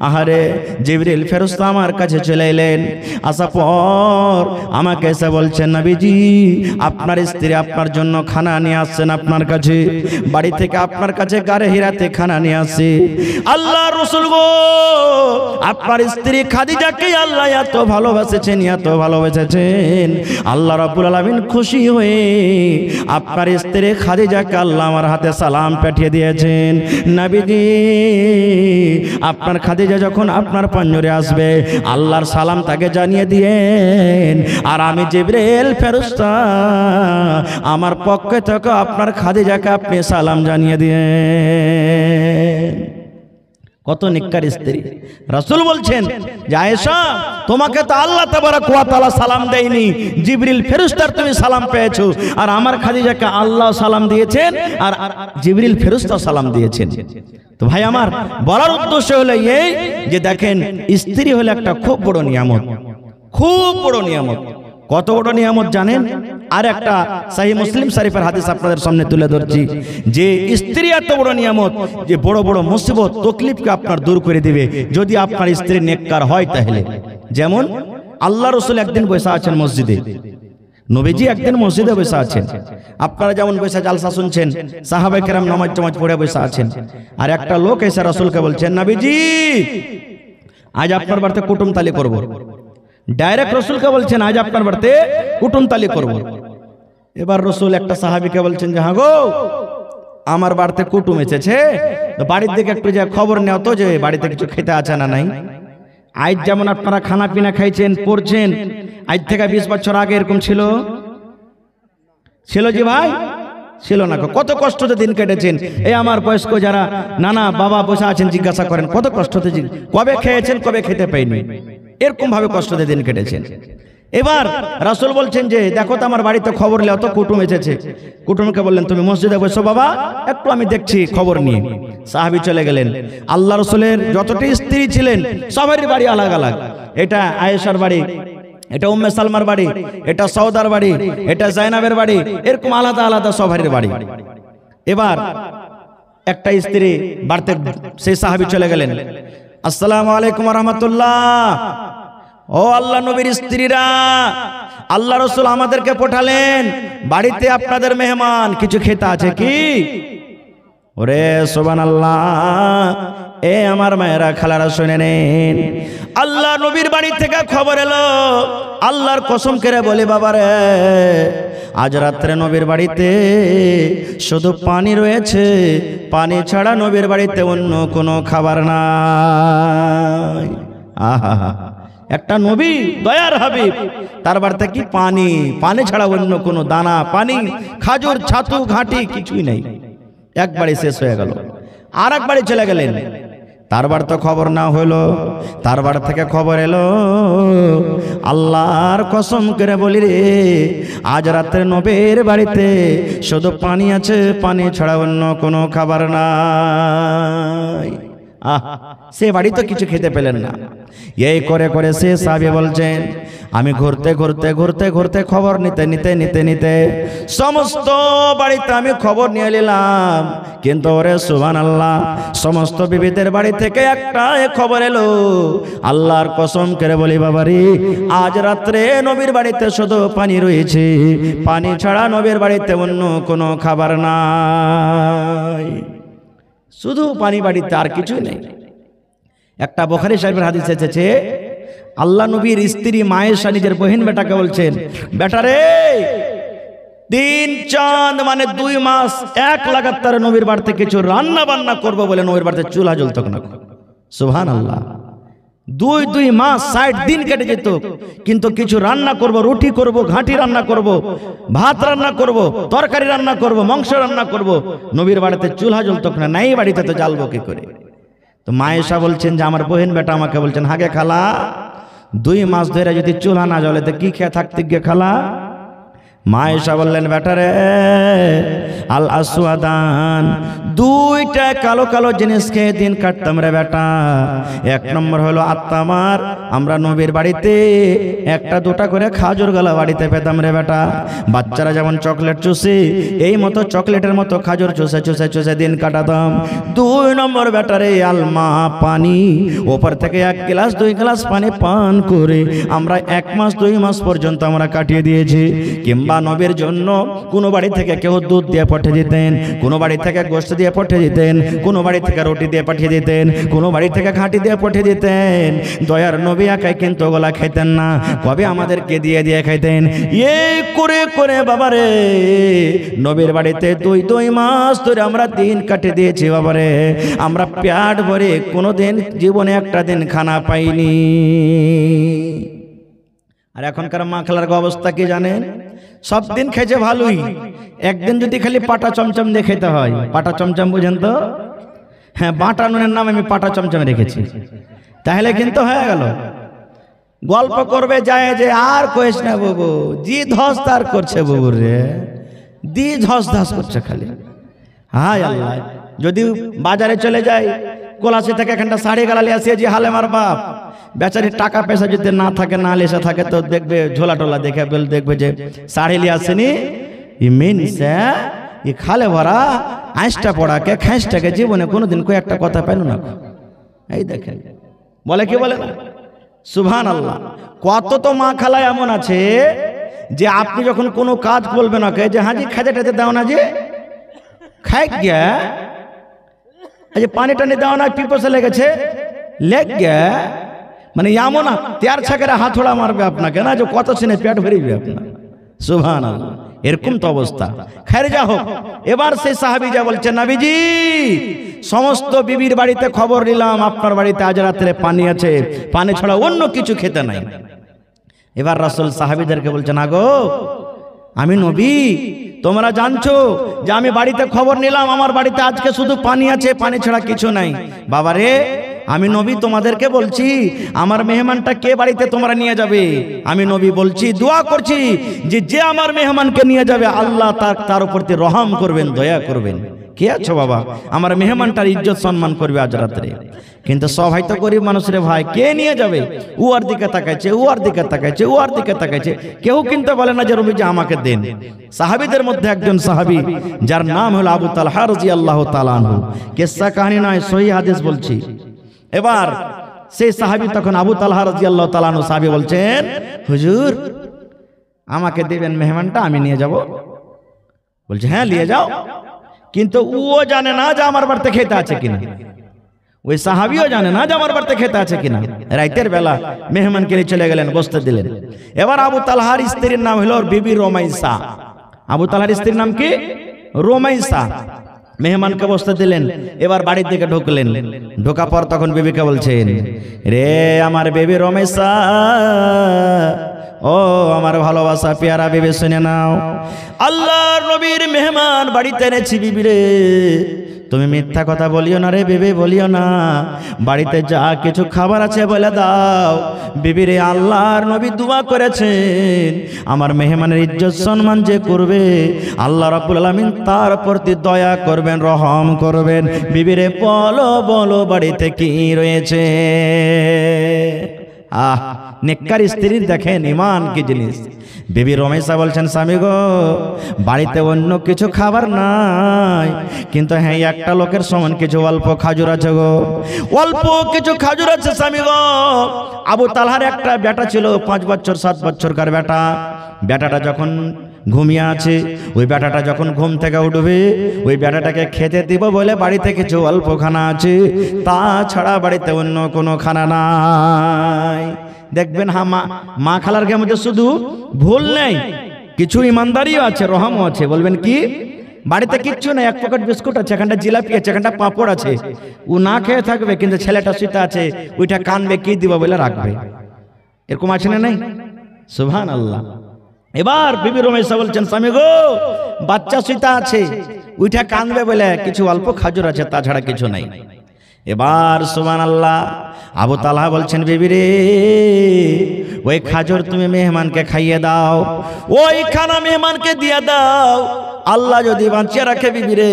Speaker 1: আহারে জিবরিল ফেরেশতা আমার কাছে চলে এলেন। আসার পর আমাকে এসে বলছেন, নবীজি আপনার স্ত্রী আপনার জন্য খানা নিয়ে আসছেন আপনার কাছে, বাড়ি থেকে আপনার কাছে গারে হেরাতে খানা নিয়ে আসে। আল্লাহ রাসূল গো, আপনার স্ত্রী খাদিজাকে আল্লাহ এত ভালোবাসেছেন, এত ভালোবেসেছেন, আল্লাহ রাব্বুল আলামিন খুশি হয়ে আপনার স্ত্রী খাদিজাকে আল্লাহ আমার হাতে সালাম পাঠিয়ে দিয়েছেন। নবীজি আপনার খাদিজা যখন আপনার পাঞ্জরে আসবে, আল্লাহর সালাম তাকে জানিয়ে দিয়েন, আর আমি জিবরিল ফেরেশতা আমার পক্ষে থেকে আপনার খাদিজাকে আপনি সালাম জানিয়ে দিয়েন। কত নিক্কার স্ত্রী। রাসূল বলছেন যে আয়েশা, তোমাকে তো আল্লাহ তাবারক ওয়া তাআলা সালাম দেয়নি, জিবরিল ফেরেশতার তুমি সালাম পেয়েছো, আর আমার খাদিজাকে আল্লাহ সালাম দিয়েছেন আর জিবরিল ফেরেশতা সালাম দিয়েছেন। তো ভাই আমার বলার উদ্দেশ্য হলো এই যে দেখেন, স্ত্রী হলো একটা খুব বড় নিয়ামত, খুব বড় নিয়ামত। কত বড় নিয়ামত জানেন? আর একটা সহিহ মুসলিম শরীফের হাদিস আপনাদের সামনে তুলে ধরছি যে স্ত্রী এত বড় নিয়ামত যে বড় বড় মুসিবত তকলিফকে আপনার দূর করে দিবে যদি আপনার স্ত্রী নেককার হয়। তাহলে যেমন আল্লাহ রাসূল একদিন বসে আছেন মসজিদে, নবীজি একদিন মসজিদে বসে আছেন, আপনারা যেমন বসে জালসা শুনছেন, সাহাবায়ে কেরাম নামাজ টামাজ পড়ে বসে আছেন, আর একটা লোক এসে রাসূলকে বলছেন, নবীজি আজ আপনার বাড়িতে কুটুম তালি করব। ডাইরেক্ট রাসূলকে বলছেন আজ আপনার বাড়িতে কুটুম তালি করব। এবার রাসূল একটা সাহাবীকে বলছেন যে হ্যাঁ গো আমার বাড়িতে কুটুম এসেছে, তো বাড়ির দিকে একটু যে খবর নেও তো যে বাড়িতে কিছু খেতে আছে না নাই। আজ যেমন আপনারা খানা পিনা খাইছেন পড়ছেন, আজ থেকে 20 বছর আগে এরকম ছিল জি ভাই? ছিল না। কত কষ্টতে দিন কেটেছেন। এই আমার বয়স্ক যারা নানা বাবা বসে আছেন জিজ্ঞাসা করেন কত কষ্টতে কবে খেয়েছেন কবে খেতে পাইনি, এরকম ভাবে কষ্টতে দিন কেটেছেন। এবার রাসূল বলছেন যে দেখো তো আমার বাড়িতে খবর নেও তো কুটুম এসেছে। কুটুমকে বললেন তুমি মসজিদে বসো বাবা, একটু আমি দেখছি খবর নিয়ে। সাহাবী চলে গেলেন। আল্লাহ রাসূলের যতটি স্ত্রী ছিলেন সবারই বাড়ি আলাদা আলাদা। এটা আয়েশার বাড়ি, এটা উম্মে সালমার বাড়ি, এটা সওদার বাড়ি, এটা জাইনাবের বাড়ি, এরকম আলাদা আলাদা সবারই বাড়ি। এবার একটা স্ত্রী বাড়িতে, সেই সাহাবী চলে গেলেন, আসসালামু আলাইকুম ওয়া রাহমাতুল্লাহ। ও আল্লাহ নবীর স্ত্রীরা, আল্লাহ রাসূল আমাদেরকে পাঠালেন, বাড়িতে আপনাদের মেহমান, কিছু খেতে আছে কি? ওরে সুবহানাল্লাহ, এ আমার মায়েরা খালারা শুনে নেন, আল্লাহ নবীর বাড়ি থেকে খবর এলো। আল্লাহর কসম করে বলি বাবারে, আজ রাত্রে নবীর বাড়িতে শুধু পানি রয়েছে, পানি ছাড়া নবীর বাড়িতে অন্য কোনো খাবার নাই। আহা, একটা নবী দয়ার হাবিব, তার বাড়িতে কি পানি, পানি ছাড়া অন্য কোনো দানা পানি খাজুর ছাতু ঘাটি কিছুই নেই। একবারে শেষ হয়ে গেল। আর একবারে চলে গেলেন, তার বাড়িতে খবর না হলো, তার বাড়ি থেকে খবর এলো, আল্লাহর কসম করে বলি রে, আজ রাত্রে নবীর বাড়িতে শুধু পানি আছে, পানি ছাড়া অন্য কোনো খাবার নাই। সে বাড়ি তো কিছু খেতে পেলেন না। এই করে করে সে সাহাবী বলছেন, আমি ঘুরতে ঘুরতে ঘুরতে ঘুরতে খবর নিতে নিতে নিতে নিতে সমস্ত বাড়িতে আমি খবর নিয়ে নিলাম, কিন্তু ওরে সুবহানাল্লাহ, সমস্ত বিবিদের বাড়ি থেকে একটা খবর এলো। আল্লাহর কসম করে বলি বাবারি, আজ রাত্রে নবীর বাড়িতে শুধু পানি রয়েছে, পানি ছাড়া নবীর বাড়িতে অন্য কোনো খাবার নাই, শুধু পানি বাড়িতে, আর কিছুই নেই। একটা বুখারী শরীফের হাদিস এসেছে, আল্লাহ নবীর স্ত্রী মায়েশা নিজের বহিন বেটাকে বলছেন, বেটা রে, 3 চাঁদ মানে 2 মাস এক লাগাতার নবীর বাড়িতে কিছু রান্না বান্না করবো বলে নবীর বাড়িতে চুলা জ্বলতো না। সুবহানাল্লাহ, 2 মাস 60 দিন কেটে যেত, কিন্তু কিছু রান্না করব, রুটি করব, ঘাঁটি রান্না করব, ভাত রান্না করব, তরকারি রান্না করব, মাংস রান্না করব, নবীর বাড়িতে চুলা জ্বলতো না। নাই বাড়িতে তো জ্বালবো কি করে? তো মায়েশা বলছেন যে আমার বহিন বেটা আমাকে বলছেন, হাগে খালা, 2 মাস ধরে যদি চুলা না জ্বলে তো কি খেয়ে থাকতে গিয়ে খালা? মায়েশা বললেন, বেটারে, আল আসওয়াদান, 2টা কালো কালো জিনিস খেয়ে দিন কাটতাম রে বেটা। 1 নম্বর হলো আত্মামার, আমরা নবীর বাড়িতে 1টা 2টা করে খাজুর গলা বাড়িতে পেতাম রে বেটা। বাচ্চারা যেমন চকলেট চুষে, এই মতো চকলেটের মতো খাজুর চুষে চুষে চুষে দিন কাটাতাম। 2 নম্বর বেটারে আলমা, পানি, ওপর থেকে 1 গ্লাস 2 গ্লাস পানি পান করে আমরা 1 মাস 2 মাস পর্যন্ত আমরা কাটিয়ে দিয়েছি। কিংবা নবীর জন্য কোনো বাড়ি থেকে কেউ দুধ দিয়ে পাঠিয়ে দিতেন, কোনো বাড়ি থেকে গোশত দিয়ে পাঠিয়ে দিতেন, কোনো বাড়ি থেকে রুটি দিয়ে পাঠিয়ে দিতেন, কোনো বাড়ি থেকে ঘাঁটি দিয়ে পাঠিয়ে দিতেন। দয়ার নবী একাই কিন্তু ওগুলা খাইতেন না, কবে আমাদেরকে দিয়ে দিয়ে খাইতেন। এই করে করে বাবারে নবীর বাড়িতে 2 মাস ধরে আমরা দিন কাটিয়ে দিয়েছি বাবারে। আমরা পেট ভরে কোনোদিন জীবনে একটা দিন খানা পাইনি। আর এখনকার মা খালার অবস্থা কি জানেন? সব দিন খেয়েছে ভালোই, একদিন যদি খালি পাটা চমচম দিয়ে খেতে হয়। পাটা চমচম বুঝেন তো? হ্যাঁ, বাটা নুনের নাম আমি পাটা চমচম রেখেছি, তাহলে কিন্তু হয়ে গেল। গল্প করবে যায় যে আর কইস না বাবু, জি ধস তার করছে বাবু রে, দি ধস ধস করছে খালি। হায় আল্লাহ, যদি বাজারে চলে যায় কলাসি থেকে এখানটা শাড়ি গালালি আসিয়ে যে হালে মার বাপ বেচারি টাকা পয়সা যদি না থাকে না লেসা থাকে তো দেখবে ঝোলা টোলা দেখে দেখবে যে শাড়ি লিয়ে আসেনি ই মিনসে ই খালে ভরা আঁশটা পড়াকে খাঁসটাকে জীবনে কোনোদিন কই একটা কথা পেল না। এই দেখেন বলে কি বলে না সুবহানাল্লাহ। কত তো মা খালা এমন আছে যে আপনি যখন কোনো কাজ বলবেন ওকে যে হাজি খাজা টাতে দাও না যে খাই গিয়া যে পানি টানি দাও না পিপাসা লেগেছে লেগ গিয়া মানে এমন না তেয়ার ছাকের হাতড়া মারবে আপনাকে না যে কত সিনে পেট ভরিবে আপনার। সুবহানাল্লাহ এরকম তো অবস্থা। খেরে যা হোক এবার সেই সাহাবী যা বলছেন নবীজি সমস্ত বিবির বাড়িতে খবর নিলাম আপনার বাড়িতে আজ রাত্রে পানি আছে, পানি ছাড়া অন্য কিছু খেতে নাই। এবার রাসূল সাহাবীদেরকে বলছেন আগো আমি নবী তোমরা জানছো যে আমি বাড়িতে খবর নিলাম আমার বাড়িতে আজকে শুধু পানি আছে, পানি ছাড়া কিছু নাই। বাবারে আমি নবী তোমাদেরকে বলছি আমার মেহমানটা কে বাড়িতে তোমরা নিয়ে যাবে? আমি নবী বলছি দোয়া করছি যে যে আমার মেহমানকে নিয়ে যাবে আল্লাহ তার উপর রহম করবেন, দয়া করবেন। কে আছো বাবা আমার মেহমানটার ইজ্জত সম্মান করবে আজ রাত্রে। কিন্তু সব হয়তো গরিব মানুষের ভাই কে নিয়ে যাবে ও আর দিকে তাকাইছে, ও আর দিকে তাকাইছে, ও আর দিকে তাকাইছে, কেউ কিন্তু বলে না যে রবি যে আমাকে দেন। সাহাবীদের মধ্যে একজন সাহাবী যার নাম হলো আবু তালহা রাদিয়াল্লাহু তাআলা আনহু, কিসসা কাহিনী নয় সহিহ হাদিস বলছি। এবার সেই সাহাবী তখন আবু তালহা রাদিয়াল্লাহু তাআলা আনহু সাহাবী বলছেন হুজুর আমাকে দিবেন মেহমানটা আমি নিয়ে যাব। বলছে হ্যাঁ নিয়ে যাও, কিন্তু ও জানে না যে আমার বাড়িতে খেতে আছে কিনা, ওই সাহাবীও জানে না যে আমার বাড়িতে খেতে আছে কিনা। রাতের বেলা মেহমানকে নিয়ে চলে গেলেন, বসতে দিলেন। এবার আবু তালহার স্ত্রীর নাম হলো বিবি রোমাইসা। আবু তালহার স্ত্রীর নাম কি? রোমাইসা। মেহমানকে বসতে দিলেন, এবার বাড়ির দিকে ঢুকলেন। ঢোকা পর তখন বিবিকে বলছেন রে আমার বেবি রোমাইসা, ও আমার ভালোবাসা পেয়ারা বিবি শুনে নাও, আল্লাহর নবীর মেহমান বাড়িতে এনেছি বিবি রে। তুমি মিথ্যা কথা বলিও না রে বিবি, বলিও না। বাড়িতে যা কিছু খাবার আছে বলে দাও। বিবি রে আল্লাহর নবী দোয়া করেছেন আমার মেহমানের ইজ্জত সম্মান যে করবে আল্লাহ রাব্বুল আলামিন তার প্রতি দয়া করবেন, রহম করবেন। বিবি রে বলো বলো বাড়িতে কি রয়েছে। আহ নেককার স্ত্রীর দেখেন ইমান কি জিনিস। বিবি রমেশা বলছেন স্বামী গো বাড়িতে অন্য কিছু খাবার নাই, কিন্তু হ্যাঁ একটা লোকের সমান কিছু অল্প খাজুর আছে গো, অল্প কিছু খাজুর আছে স্বামী গো। আবু তালহার একটা বেটা ছিল 5 বছর 7 বছরকার বেটা। বেটাটা যখন ঘুমিয়ে আছে, ওই বেটাটা যখন ঘুম থেকে উঠবে ওই বেটাটাকে খেতে দিব বলে বাড়িতে কিছু অল্প খানা আছে, তাছাড়া বাড়িতে অন্য কোনো খানা নাই। দেখবেন হ্যাঁ মা খালার মধ্যে শুধু ভুল নেই, কিছু ইমানদারিও আছে, রহমও আছে। বলবেন কি বাড়িতে কিচ্ছু নেই, 1 প্যাকেট বিস্কুট আছে, এখানটা জিলাপি আছে, এখানটা পাঁপড় আছে, ও না খেয়ে থাকবে, কিন্তু ছেলেটা শুতে আছে ওইটা কানবে কি দিব বলে রাখবে। এরকম আছে না নাই? সুবহানাল্লাহ। এবার বিবি রমেশা বলছেন স্বামী গো বাচ্চা শুতে আছে ওইটা কানবে বলে কিছু অল্প খাজুর আছে, তাছাড়া কিছু নাই। এবার সুবহানাল্লাহ আবু তালহা বলছেন বিবি রে ওই খাজুর তুমি মেহমানকে খাইয়ে দাও, ওই খানা মেহমানকে দিয়ে দাও। আল্লাহ যদি বাঁচিয়ে রাখে বিবি রে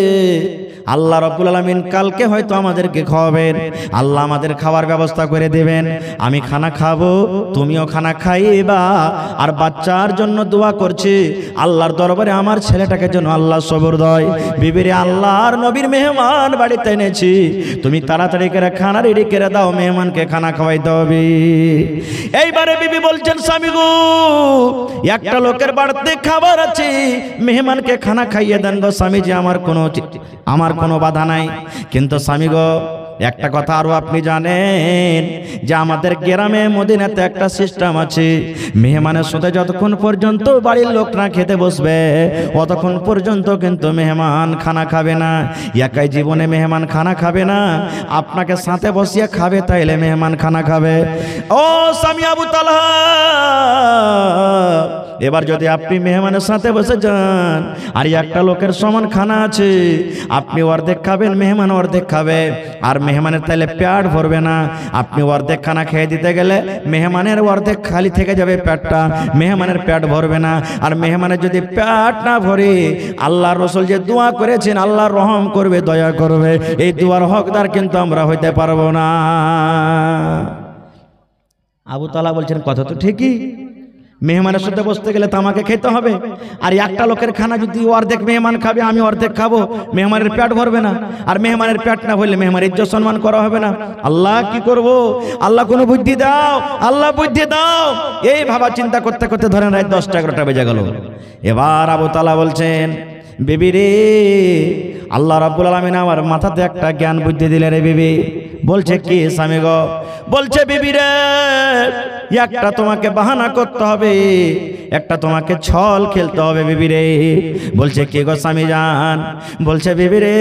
Speaker 1: আল্লাহ রাব্বুল আলামিন কালকে হয়তো আমাদেরকে খাওয়াবেন, আল্লাহ আমাদের খাওয়ার ব্যবস্থা করে দেবেন। আমি খানা খাবো, তুমিও খানা খাইবা। আর বাচ্চার জন্য দোয়া করছি আল্লাহর দরবারে আমার ছেলেটাকে যেন আল্লাহ সবর দেয়। বিবিরে আল্লাহর নবীর মেহমান বাড়িতে এনেছি, তুমি তাড়াতাড়ি করে খানা রেডি করে দাও, মেহমানকে খানা খাওয়াইতে হবে। এইবারে বিবি বলছেন স্বামী গো একটা লোকের বাড়িতে খাবার আছে, মেহমানকে খানা খাইয়ে দেন গো স্বামীজি, আমার কোনো বাধা নাই। কিন্তু স্বামী গো একটা কথা আরো আপনি জানেন যে আমাদের গ্রামে মদিনাতে একটা সিস্টেম আছে, মেহমানের সাথে যতক্ষণ পর্যন্ত বাড়ির লোক না খেতে বসবে ততক্ষণ পর্যন্ত কিন্তু মেহমান খানা খাবে না। একাই জীবনে মেহমান খানা খাবে না, আপনাকে সাথে বসিয়ে খাবে, তাইলে মেহমান খানা খাবে। ও স্বামী আবু তালহা এবার যদি আপনি মেহমানের সাথে বসে যান আর একটা লোকের সমান খানা আছে, আপনি অর্ধেক খাবেন, মেহমান অর্ধেক খাবে, আর মেহমানের তাহলে পেট ভরবে না। আপনি অর্ধেক খানা খেয়ে দিতে গেলে মেহমানের অর্ধেক খালি থেকে যাবে পেটটা, মেহমানের পেট ভরবে না। আর মেহমানের যদি পেট না ভরে, আল্লাহর রাসূল যে দোয়া করেছেন আল্লাহ রহম করবে, দয়া করবে, এই দোয়ার হকদার কিন্তু আমরা হইতে পারবো না। আবু তালহা বলছেন কথা তো ঠিকই, মেহমানের সাথে বসতে গেলে তো আমাকে খেতে হবে, আর একটা লোকের খানা যদি অর্ধেক মেহমান খাবে আমি অর্ধেক খাবো, মেহমানের পেট ভরবে না, আর মেহমানের পেট না ভরলে মেহমানের ইজ্জত সম্মান করা হবে না। আল্লাহ কি করব, আল্লাহ কোনো বুদ্ধি দাও, আল্লাহ বুদ্ধি দাও। এই ভাবা চিন্তা করতে করতে ধরেন রাত 10টা-11টা বেজে গেল। এবার আবু তালহা বলছেন, বিবি রে, আল্লাহ রাব্বুল আলামিন আমার মাথাতে একটা জ্ঞান বুদ্ধি দিলে রে বিবি। বলছে কি স্বামী গো? বলছে বিবি রে, একটা তোমাকে বাহানা করতে হবে, একটা তোমাকে ছল খেলতে হবে বিবি রে। বলছে কি গো স্বামী জান? বলছে বিবি রে,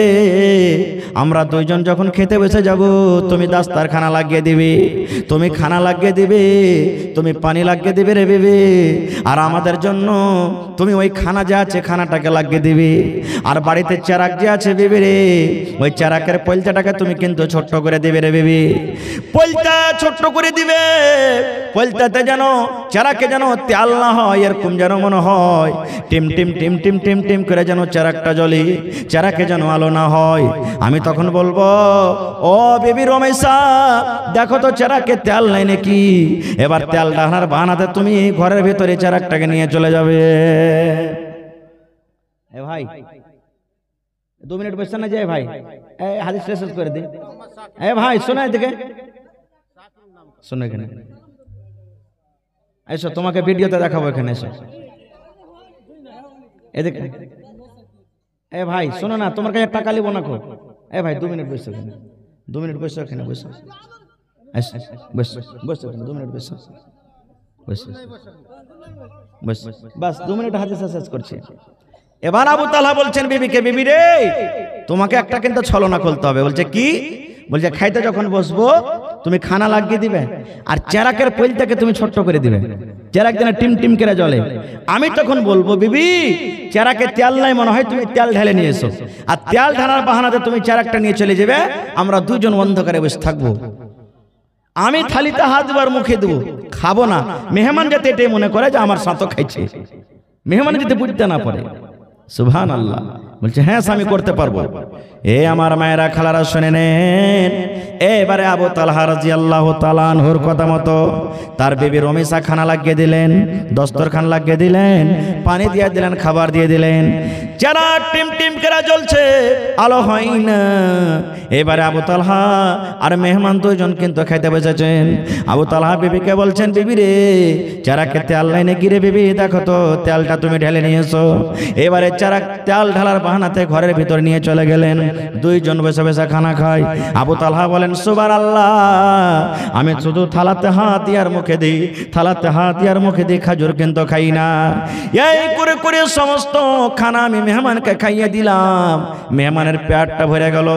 Speaker 1: আমরা দুইজন যখন খেতে বসে যাব, তুমি দাস্তার খানা লাগিয়ে দিবে, তুমি খানা লাগিয়ে দিবে, তুমি পানি লাগিয়ে দিবে রে বিবি, আর আমাদের জন্য তুমি ওই খানা যা আছে খানাটাকে লাগিয়ে দিবে, আর বাড়িতে চারাক যে আছে বিবি রে, ওই চারাকের পলতাটাকে তুমি কিন্তু ছোট্ট করে দিবে রে বিবি, পলতা ছোট্ট করে দিবে, পলতাতে যেন চারাকে যেন তেল না হয়, এরকম যেন মনে হয় team team team team team team করে যেন চারাকটা জ্বলে, চারাকে যেন আলো না হয়। আমি তখন বলবো, ও বেবি রমেশা, দেখো তো চারাকে তেল নাই নাকি? এবার তেল ডাহার বানাতে তুমি ঘরের ভিতরে চারাকটাকে নিয়ে চলে যাবে। এ ভাই 2 মিনিট বসে না যায় ভাই, এই হাদিস শেষ করে দিন। এ ভাই শোনা, এদিকে শোনো, এখানে এসো, তোমাকে ভিডিওতে দেখাবো, এখানে এসো, এদিকে। এ ভাই শোনো না, তোমার কাছে টাকা লিবো না খো। এ ভাই 2 মিনিট বসো এখানে, 2 মিনিট বসো এখানে, বসো, এসো, বসো, বসো এখানে 2 মিনিট বসো, বসো, বসো, বাস 2 মিনিট হাদিস শেষ করছি। এবার আবু তালহা বলছেন বিবিকে, বিবি রে, তোমাকে একটা কিন্তু ছলনা করতে হবে। বলছে কি? বলছে খাইতে যখন বসবো তুমি খানা লাগিয়ে দিবে, আর চেরাকের পলটাকে তুমি ছোট্ট করে দিবে, চেরাক যেন টিম টিম করে জ্বলে। আমি তখন বলবো, বিবি চেরাকে তেল নাই মনে হয়, তুমি তেল ঢেলে নিয়ে এসো, আর তেল ঢালার বাহানাতে তুমি চেরাকটা নিয়ে চলে যাবে, আমরা দুজন অন্ধকারে বসে থাকবো। আমি থালিতে হাত দেবার মুখে দেবো, খাবো না। মেহমান যাতে এটাই মনে করে যে আমার সাথে খাইছে, মেহমান যাতে বুঝতে না পারে। সুবহানাল্লাহ। বলছে হ্যাঁ স্বামী, করতে পারবো। এ আমার মায়েরা খালারা শুনে নেন, এবারে আবু তালহা রাদিয়াল্লাহু তাআলা আনহুর কথা মতো তার বিবি রমেশা খানা লাগিয়ে দিলেন, দস্তরখান লাগিয়ে দিলেন, পানি দিয়ে দিলেন, খাবার দিয়ে দিলেন। যারা টিম টিম করে জ্বলছে, আলো হয় না। এবারে আবু তালহা আর মেহমান দুইজন কিন্তু খেতে বসেছেন। আবু তালহা বিবিকে বলছেন, বিবি রে, যারা খেতে আল্লাহ নাকি রে বিবি, দেখো তো তেলটা তুমি ঢেলে নিয়ে এসো। এবারে চারা তেল ঢালার বাহানাতে ঘরের ভিতর নিয়ে চলে গেলেন, দুইজন বসে বসে খানা খায়। আবু তালহা বলেন, সুবহানাল্লাহ, আমি শুধু থালাতে হাত আর মুখে দিই, থালাতে হাত আর মুখে দিই, খাজুর কিন্তু খাই না। এই করে করে সমস্ত খানা আমি মেহমানকে খাইয়ে দিলাম, মেহমানের পেটটা ভরে গেল।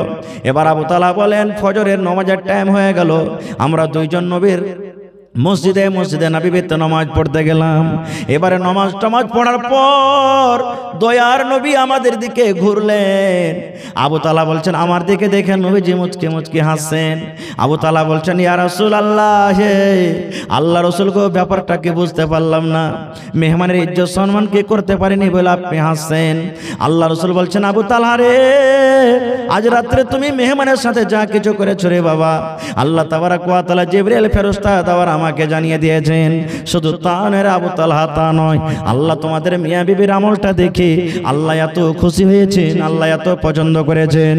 Speaker 1: এবার আবু তালহা বলেন, ফজরের নামাজের টাইম হয়ে গেল, আমরা দুইজন নবীর মসজিদে নবীতে নামাজ পড়তে গেলাম। এবারে নামাজ পড়ার পর দয়ার নবী আমাদের দিকে ঘুরলেন। আবু তালহা বলছেন, আমার দিকে দেখে নবীজি মুচকি মুচকি হাসছেন। আবু তালহা বলছেন, ইয়া রাসূলুল্লাহ, হে আল্লাহ রাসূল গো, ব্যাপারটা কি বুঝতে পারলাম না, মেহমানের ইজ্জত সম্মান কি করতে পারিনি বলে আপনি হাসছেন। আল্লাহ রাসূল বলছেন, আবু তালহা রে, আজ রাত্রে তুমি মেহমানের সাথে যা কিছু করেছো রে বাবা, আল্লাহ তাবারক ওয়া তাআলা জিবরাইল ফেরেশতা তাআলা আমাকে জানিয়ে দিয়েছেন। শুধু তা নয় আবু তালহা, তা নয়, আল্লাহ তোমাদের মিয়া বিবির আমলটা দেখে আল্লাহ এত খুশি হয়েছেন, আল্লাহ এত পছন্দ করেছেন।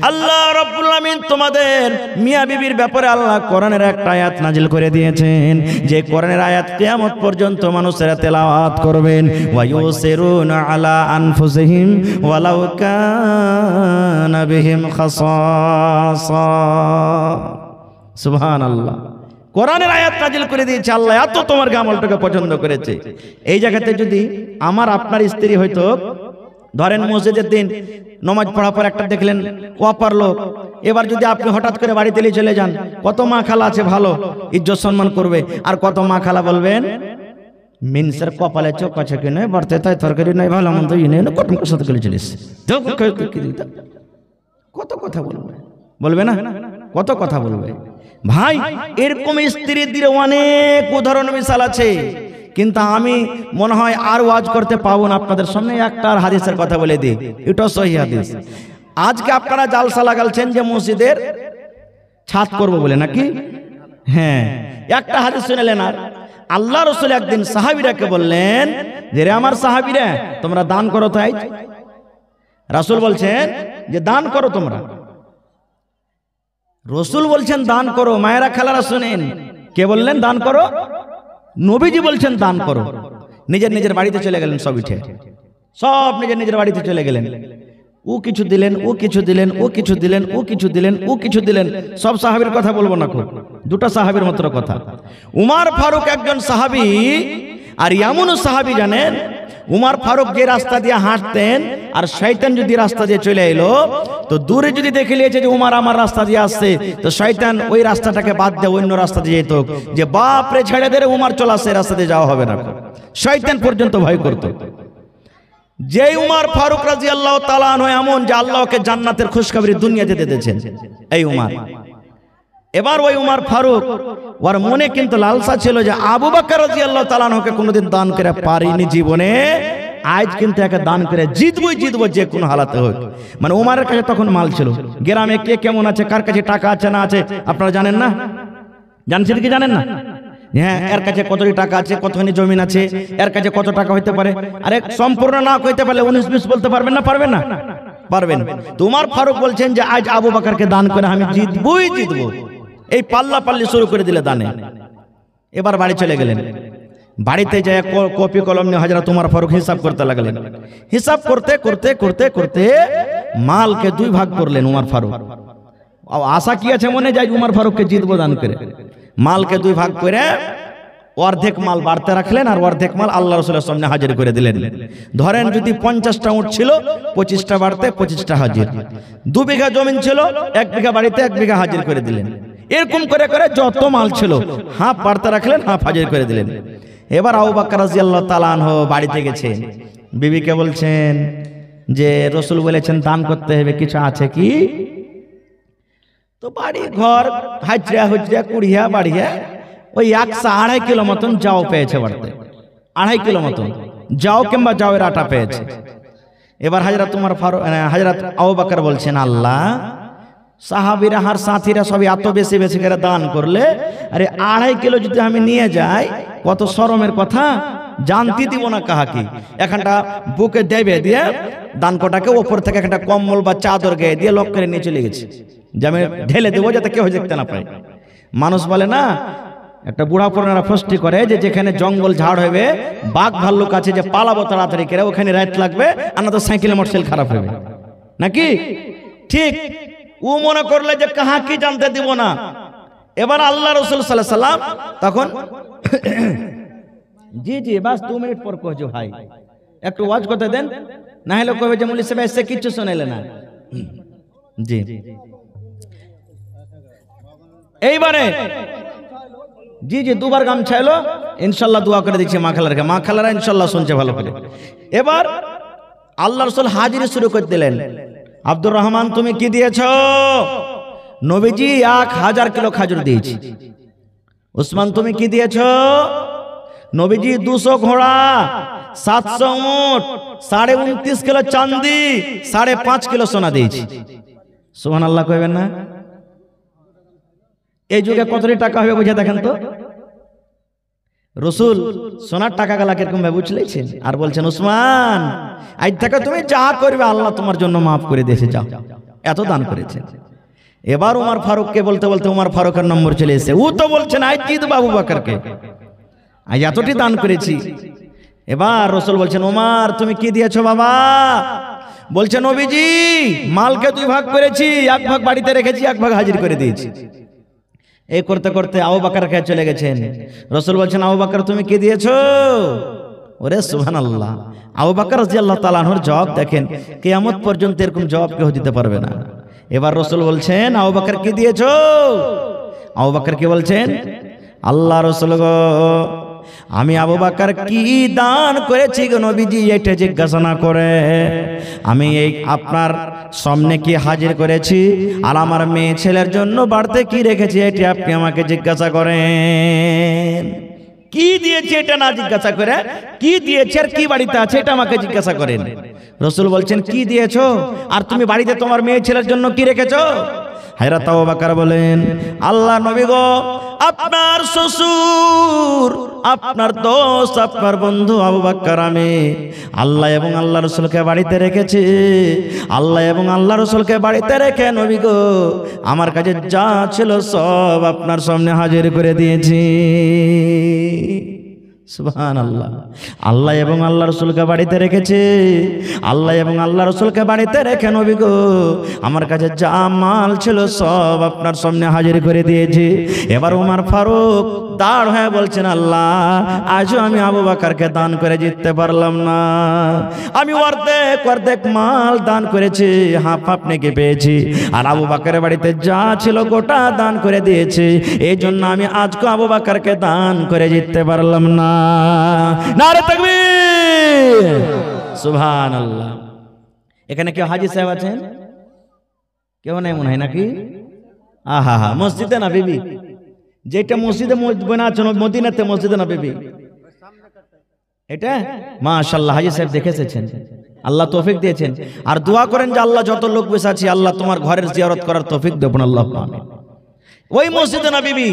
Speaker 1: আল্লাহ রাব্বুল আলামিন তোমাদের মিয়া বিবির ব্যাপারে আল্লাহ কোরআনের একটা আয়াত নাজিল করে দিয়েছেন, যে কোরআনের আয়াত কিয়ামত পর্যন্ত মানুষেরা তেলাওয়াত করবেন। ওয়া ইউসিরুনা আলা আনফুসিহিম ওয়ালাউ কানা বিহিম খাসাসা। সুবহানাল্লাহ। কোরআনের আয়াত নাজিল করে দিয়েছে, আল্লাহ এত তোমার আমলটাকে পছন্দ করেছে। এই জায়গাতে যদি আমার আপনার স্ত্রী হয়তো, ধরেন মসজিদের দিন নামাজ পড়ার পর একটা দেখলেন ওয়াপার লোক, এবার যদি আপনি হঠাৎ করে বাড়িতে নিয়ে চলে যান, কত মা খালা আছে ভালো ইজ্জত সম্মান করবে, আর কত মা খালা বলবেন মিনসের কপালে চোখ আছে কি নয়, বাড়তে তাই তরকারি নয়, ভালো মন্দ ই নেই, কটন সাথে করে চলিস। কত কথা বলবে, বলবে না? কত কথা বলবে ভাই। এরকম স্ত্রীদের অনেক উদাহরণ মিসাল আছে, কিন্তু আমি মনে হয় আর ওয়াজ করতে পাবো না আপনাদের সামনে। একটা আর হাদিসের কথা বলে দিই, এটা সহি হাদিস। আজকে আপনারা জালসা লাগালছেন যে মসজিদের ছাদ করব বলে, নাকি? হ্যাঁ, একটা হাদিস শুনলেন। আর আল্লাহ রাসূল একদিন সাহাবীরাকে বললেন যে রে আমার সাহাবীরা, তোমরা দান করো। তাই রাসূল বলছেন যে দান করো তোমরা। রাসূল বলছেন দান করো। মায়েরা খালারা শুনেন, কে বললেন দান করো? নবীজি বলছেন দান করো। নিজের নিজের বাড়িতে চলে গেলেন, সব উঠে সব নিজের নিজের বাড়িতে চলে গেলেন। ও কিছু দিলেন, ও কিছু দিলেন, ও কিছু দিলেন, ও কিছু দিলেন, ও কিছু দিলেন। সব সাহাবীর কথা বলবো না, খুব দুটো সাহাবীর মাত্র কথা। উমর ফারুক একজন সাহাবী, আর এমনও সাহাবী জানেন, উমর ফারুক যে রাস্তা দিয়ে হাঁটতেন আর শয়তান যদি রাস্তা দিয়ে চলে এলো, তো দূরে যদি দেখে নিয়েছে যে উমর আমার রাস্তা দিয়ে আসছে, তো শয়তান ওই রাস্তাটাকে বাদ দিয়ে অন্য রাস্তা দিয়ে যেত, যে বাপ রে ছেড়ে দে, উমর চলে আসছে, রাস্তা দিয়ে যাওয়া হবে না। শয়তান পর্যন্ত ভয় করত। যে উমর ফারুক রাদিয়াল্লাহু তাআলা আনহু এমন যে আল্লাহকে জান্নাতের খুশখবরি দুনিয়াতে দিতেছেন, এই উমর। এবার ওই উমর ফারুক ওর মনে কিন্তু লালসা ছিল যে আবু বকর রাদিয়াল্লাহু তাআলা আনহুকে কোনোদিন দান করে পারিনি জীবনে, আজ কিন্তু একে দান করে জিতবই জিতবো, যে কোনো হালাতে হোক। মানে উমরের কাছে তখন মাল ছিল। গ্রামে কে কেমন আছে, কার কাছে টাকা আছে না আছে আপনারা জানেন না? জানছেন কি জানেন না? হ্যাঁ, এর কাছে কতটি টাকা আছে, কতখানি জমিন আছে, এর কাছে কত টাকা হইতে পারে। আরে সম্পূর্ণ না কইতে পারলে 19-20 বলতে পারবেন না? পারবেন না? পারবেন। তো উমর ফারুক বলছেন যে আজ আবু বকরকে দান করে আমি জিতবই জিতবো। এই পাল্লা পাল্লি শুরু করে দিলে দানে। এবার বাড়ি চলে গেলেন। বাড়িতে যায় কপি কলম নিয়ে হযরত উমর ফারুক হিসাব করতে লাগলেন। হিসাব করতে করতে করতে করতে মালকে 2 ভাগ করলেন উমর ফারুক। আশা কি আছে মনে যায় উমর ফারুককে জিতবো দান করে। মালকে 2 ভাগ করে অর্ধেক মাল বাড়তে রাখলেন, আর অর্ধেক মাল আল্লাহ রাসূলের সামনে হাজির করে দিলেন। ধরেন যদি 50টা উট ছিল, 25টা বাড়তে 25টা হাজির। 2 বিঘা জমিন ছিল, 1 বিঘা বাড়িতে 1 বিঘা হাজির করে দিলেন। এরকম করে করে যত মাল ছিল হাফ বাড়তে রাখলেন, হাফ হাজির করে দিলেন। এবার আবু বকর রাদিয়াল্লাহু তাআলা আনহু বাড়িতে গেছে, বিবিকে বলছেন যে রাসূল বলেছেন দান করতে হবে, কিছু আছে কি? তো বাড়ি ঘর হাজরা হুজরা কুড়িয়া বাড়িয়া ওই 1.5 কিলো মতন যাও পেয়েছে বাড়তে, 2.5 কিলো মতন যাও কিংবা যাওয়ের আটা পেয়েছে। এবার হযরত উমর ফারুক হযরত আবু বকর বলছেন, আল্লাহ, সাহাবীরা আর সাথীরা সবই এত বেশি বেশি করে দান করলে, আরে 2.5 কিলো যদি আমি নিয়ে যাই, কত শরমের কথা, জানতে দিব না কাহাকে। এখানটা বুকে দেবে দিয়ে দান কটাকে ওপর থেকে একটা কম্বল বা চাদর গায়ে দিয়ে লক করে নিয়ে চলে গেছে, যে আমি ঢেলে দেবো যাতে কেউ দেখতে না পায়। মানুষ বলে না, একটা বুড়া পুরানা ফষ্টি করে যে যেখানে জঙ্গল ঝাড় হবে, বাঘ ভাল্লুক আছে, যে পালাবো তাড়াতাড়ি করে, ওখানে রাত লাগবে, আর না তো সাইকেল মোটরসাইকেল খারাপ হবে, নাকি? ঠিক ও মনে করলে যে কাহাকে জানতে দিব না। এবার আল্লাহ রাসূল সাল্লাল্লাহু আলাইহি সাল্লাম তখন জি জি বাস 2 মিনিট পর কইছো ভাই, একটু ওয়াজ করতে দেন, না হলে কইবে যে মুলি সাহেব এসে কিছু শুনাইলে না। জি এইবারে জি জি 2 বার গাম চাইলো, ইনশাআল্লাহ দোয়া করে দিচ্ছি মা খালারকে, মা খালারা ইনশাআল্লাহ শুনছে ভালো করে। এবার আল্লাহ রাসূল হাজিরি শুরু করে দিলেন। আব্দুর রহমান তুমি কি দিয়েছ? নবীজি 1000 কিলো খাজুর দিয়েছি। উসমান তুমি কি দিয়েছ? নবীজি 200 ঘোড়া, 700 উট, 29.5 কিলো চাঁদি, 5.5 কিলো সোনা দিয়েছি। সুবহানাল্লাহ কইবেন না? এই যুগে কতটি টাকা হবে বুঝে দেখেন তো। রাসূল সোনার টাকা গালা কিরকম ভাবে বুঝলেছেন, আর বলছেন উসমান আজ থেকে তুমি যা করবে আল্লাহ তোমার জন্য মাফ করে দিয়েছে, যাও, এত দান করেছেন। এবার উমর ফারুককে বলতে বলতে উমর ফারুকের নম্বর চলে এসেছে। ও তো বলছেন আজ জিত আবু বকরকে, আজ এতটি দান করেছি। এবার রাসূল বলছেন উমর তুমি কি দিয়েছো বাবা? বলছে নবীজি মালকে 2 ভাগ করেছি, 1 ভাগ বাড়িতে রেখেছি, 1 ভাগ হাজির করে দিয়েছি। এই করতে করতে আবু বকর কাছে চলে গেছেন। রাসূল বলছেন আবু বকর তুমি কি দিয়েছো? ওরে সুবহানাল্লাহ, আবু বকর রাদিয়াল্লাহু তাআলা আনহুর জবাব দেখেন, কিয়ামত পর্যন্ত এরকম জবাব কেউ দিতে পারবে না। এবার রাসূল বলছেন আবু বকর কি দিয়েছো? আবু বকর কি বলছেন? আল্লাহ রাসূল গো, আমি আবু বকর কি দান করেছি গো নবীজি, এটা জিজ্ঞাসা না করে আমি এই আপনার সামনে কি হাজির করেছি আর আমার মেয়ে ছেলের জন্য বাড়তে কি রেখেছি এটা আপনি আমাকে জিজ্ঞাসা করেন। কি দিয়েছে এটা না জিজ্ঞাসা করে কি দিয়েছে আর কি বাড়িতে আছে এটা আমাকে জিজ্ঞাসা করেন। রাসূল বলছেন কি দিয়েছো আর তুমি বাড়িতে তোমার মেয়ে ছেলের জন্য কি রেখেছো? হযরত আবু বকর বলেন, আল্লাহ নবী গো, আপনার শ্বশুর, আপনার দোস্ত, আপনার বন্ধু আবু বকর আমি আল্লাহ এবং আল্লাহ রাসূলকে বাড়িতে রেখেছি। আল্লাহ এবং আল্লাহ রাসূলকে বাড়িতে রেখে নবী গো আমার কাছে যা ছিল সব আপনার সামনে হাজির করে দিয়েছি। সুবহানাল্লাহ। আল্লাহ এবং আল্লাহ রাসূলকে বাড়িতে রেখেছে, আল্লাহ এবং আল্লাহ রাসূলকে বাড়িতে রেখে নবী গো আমার কাছে যা মাল ছিল সব আপনার সামনে হাজির করে দিয়েছি। এবার ওমর ফারুক দাঁড় হয়ে বলছেন, আল্লাহ আজও আমি আবু বকরকে দান করে জিততে পারলাম না। আমি অর্ধেক মাল দান করেছি, হাফ নাকি পেয়েছি, আর আবু বকরের বাড়িতে যা ছিল গোটা দান করে দিয়েছি। এই জন্য আমি আজকে আবু বকরকে দান করে জিততে পারলাম না। নারে তাকবীর, সুবহানাল্লাহ। এখানে কেউ হাজী সাহেব আছেন? কেউ নেই মনে হয় নাকি? আহা হা, মসজিদে না বিবি, যেটা মসজিদে বানাচ্ছেন মদিনাতে মসজিদে না বিবি, এটা মাশাআল্লাহ হাজী সাহেব দেখে এসেছেন, আল্লাহ তৌফিক দিয়েছেন। আর দোয়া করেন যে আল্লাহ যত লোক বসে আছি আল্লাহ তোমার ঘরের জিয়ারত করার তৌফিক দেবেন, আল্লাহ আমিন। ওই মসজিদে না বিবি,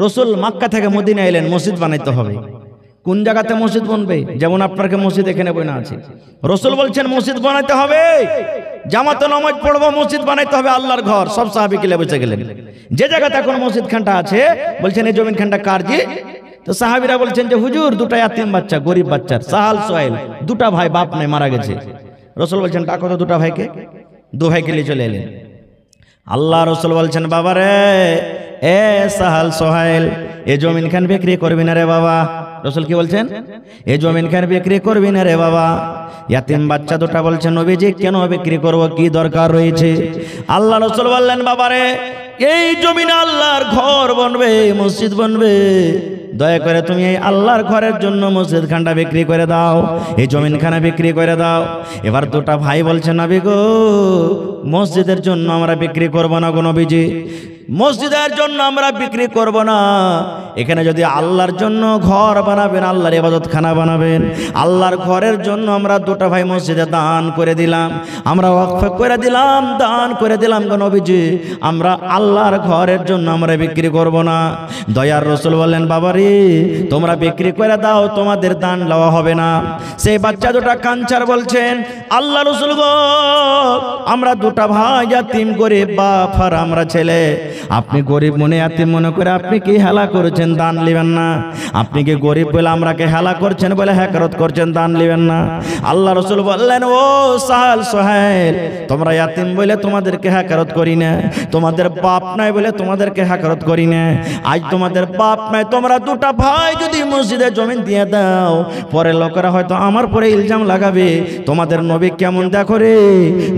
Speaker 1: রাসূল মক্কা থেকে মদিনা এলেন, মসজিদ বানাইতে হবে। কোন জায়গাতে মসজিদ বানবে? যেমন আপনাকে মসজিদ এখানে বইনা আছে, রাসূল বলছেন মসজিদ বানাইতে হবে, জামাতে নামাজ পড়বো, মসজিদ বানাইতে হবে, আল্লাহর ঘর। সব সাহাবী কিলে বসে গেলেন। যে জায়গাতে এখন মসজিদ খানটা আছে বলছেন এই জমিন খানটা কার জি? তো সাহাবীরা বলছেন যে হুজুর দুটো ইয়াতিম বাচ্চা, গরিব বাচ্চার, সাহাল সোহেল, দুটা ভাই, বাপ নেই, মারা গেছে। রাসূল বলছেন ডাকো তো দুটা ভাইকে। দু ভাইকে নিয়ে চলে এলেন। আল্লাহ রাসূল বলছেন বাবারে, এ সাহাল সোহেল, এ জমিন খান বিক্রি করবি না রে বাবা। রাসূল কি বলছেন? এ জমিন খান বিক্রি করবি না রে বাবা। ইয়াতিম বাচ্চা দুটা বলছেন নবীজি কেন বিক্রি করব, কি দরকার রয়েছে? আল্লাহ রাসূল বললেন বাবারে, এই জমিনে আল্লাহর ঘর বনবে, মসজিদ বনবে, দয়া করে তুমি এই আল্লাহর ঘরের জন্য মসজিদ খানটা বিক্রি করে দাও, এই জমিনখানা বিক্রি করে দাও। এবার দুটা ভাই বলছে নবী গো, মসজিদের জন্য আমরা বিক্রি করব না গো নবীজি, মসজিদের জন্য আমরা বিক্রি করব না। এখানে যদি আল্লাহর জন্য ঘর বানাবেন, আল্লাহর ইবাদতখানা বানাবেন, আল্লাহর ঘরের জন্য আমরা দুটা ভাই মসজিদে দান করে দিলাম, আমরা ওয়াকফ করে দিলাম, দান করে দিলাম গো নবীজি, আমরা আল্লাহর ঘরের জন্য আমরা বিক্রি করব না। দয়ার রাসূল বললেন বাবারে, তোমরা বিক্রি করে দাও, তোমাদের দান লওয়া হবে না। সেই বাচ্চা দুটা কাঞ্চার বলছেন আল্লাহ রাসূল গো, আমরা দুটা ভাই ইয়াতিম, গরিব বাপ আর আমরা ছেলে, আপনি গরিব মনে ইয়াতিম মনে করে আপনি কি হেলা করেছেন, দান নেবেন না? আপনি কি গরিব বলে আমরাকে হেলা করছেন, বলে হ্যাকরত করছেন, দান নেবেন না? আল্লাহ রাসূল বললেন ও সাহাল সোহেল, তোমরা ইয়াতিম বলে তোমাদেরকে হ্যাকরত করি না, তোমাদের বাপ নাই বলে তোমাদেরকে হ্যাকরত করি না। আজ তোমাদের বাপ নাই, তোমরা দুটা ভাই যদি মসজিদে জমিন দিয়ে দাও, পরে লোকেরা হয়তো আমার পরে ইলজাম লাগাবে, তোমাদের নবী কেমন দেখো রে,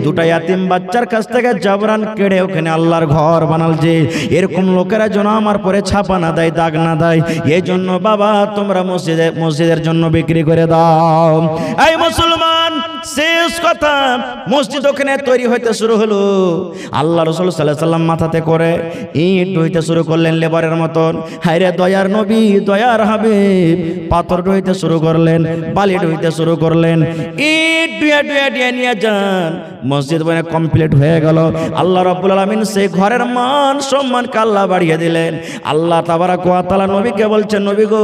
Speaker 1: দুটা ইয়াতিম বাচ্চার কাছ থেকে জাবরান কেড়ে ওখানে আল্লাহর ঘর বানালছে। এরকম লোকেরা যেন আমার পরে ছাপা না দেয়, দাগ না দেয়, এই জন্য বাবা তোমরা মসজিদের জন্য বিক্রি করে দাও। এই মুসলমান, শেষ কথা, মসজিদ ওখানে তৈরি হইতে শুরু হলো। আল্লাহ রাসূল সাল্লাল্লাহু আলাইহি ওয়াসাল্লাম মাথাতে করে ইট হইতে শুরু করলেন লেবারের মতন। হায়রে দয়ার নবী, দয়ার হাবিব, পাথর হইতে শুরু করলেন, বালি হইতে শুরু করলেন, ইট ডুয়া নিয়ে যান। মসজিদ বনে কমপ্লিট হয়ে গেল। আল্লাহ রাব্বুল আলামিন সেই ঘরের মান সম্মানকে আল্লাহ বাড়িয়ে দিলেন। আল্লাহ তাবারাক ওয়া তাআলা নবীকে বলছেন নবী গো,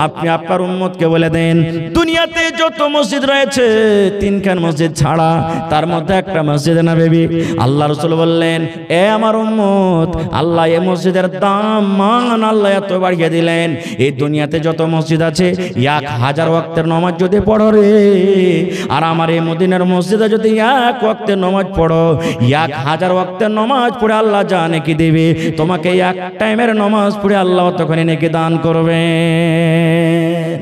Speaker 1: আপনি আপনার উম্মতকে বলে দেন দুনিয়াতে যত মসজিদ রয়েছে তিনখান মসজিদ ছাড়া তার মধ্যে একটা মসজিদ নববী। আল্লাহ রাসূল বললেন এ আমার উম্মত, আল্লাহ এই মসজিদের দাম মান আল্লাহ এত বাড়িয়ে দিলেন, এই দুনিয়াতে যত মসজিদ আছে 1000 ওয়াক্তের নামাজ যদি পড়ো রে, আর আমার এই মদিনার মসজিদে যদি 1 ওয়াক্তের নামাজ পড়ো, 1000 ওয়াক্তের নামাজ পড়ে আল্লাহ যা নেকি দেবে, তোমাকে এক টাইমের নামাজ পড়ে আল্লাহ তখন নেকি দান করবেন।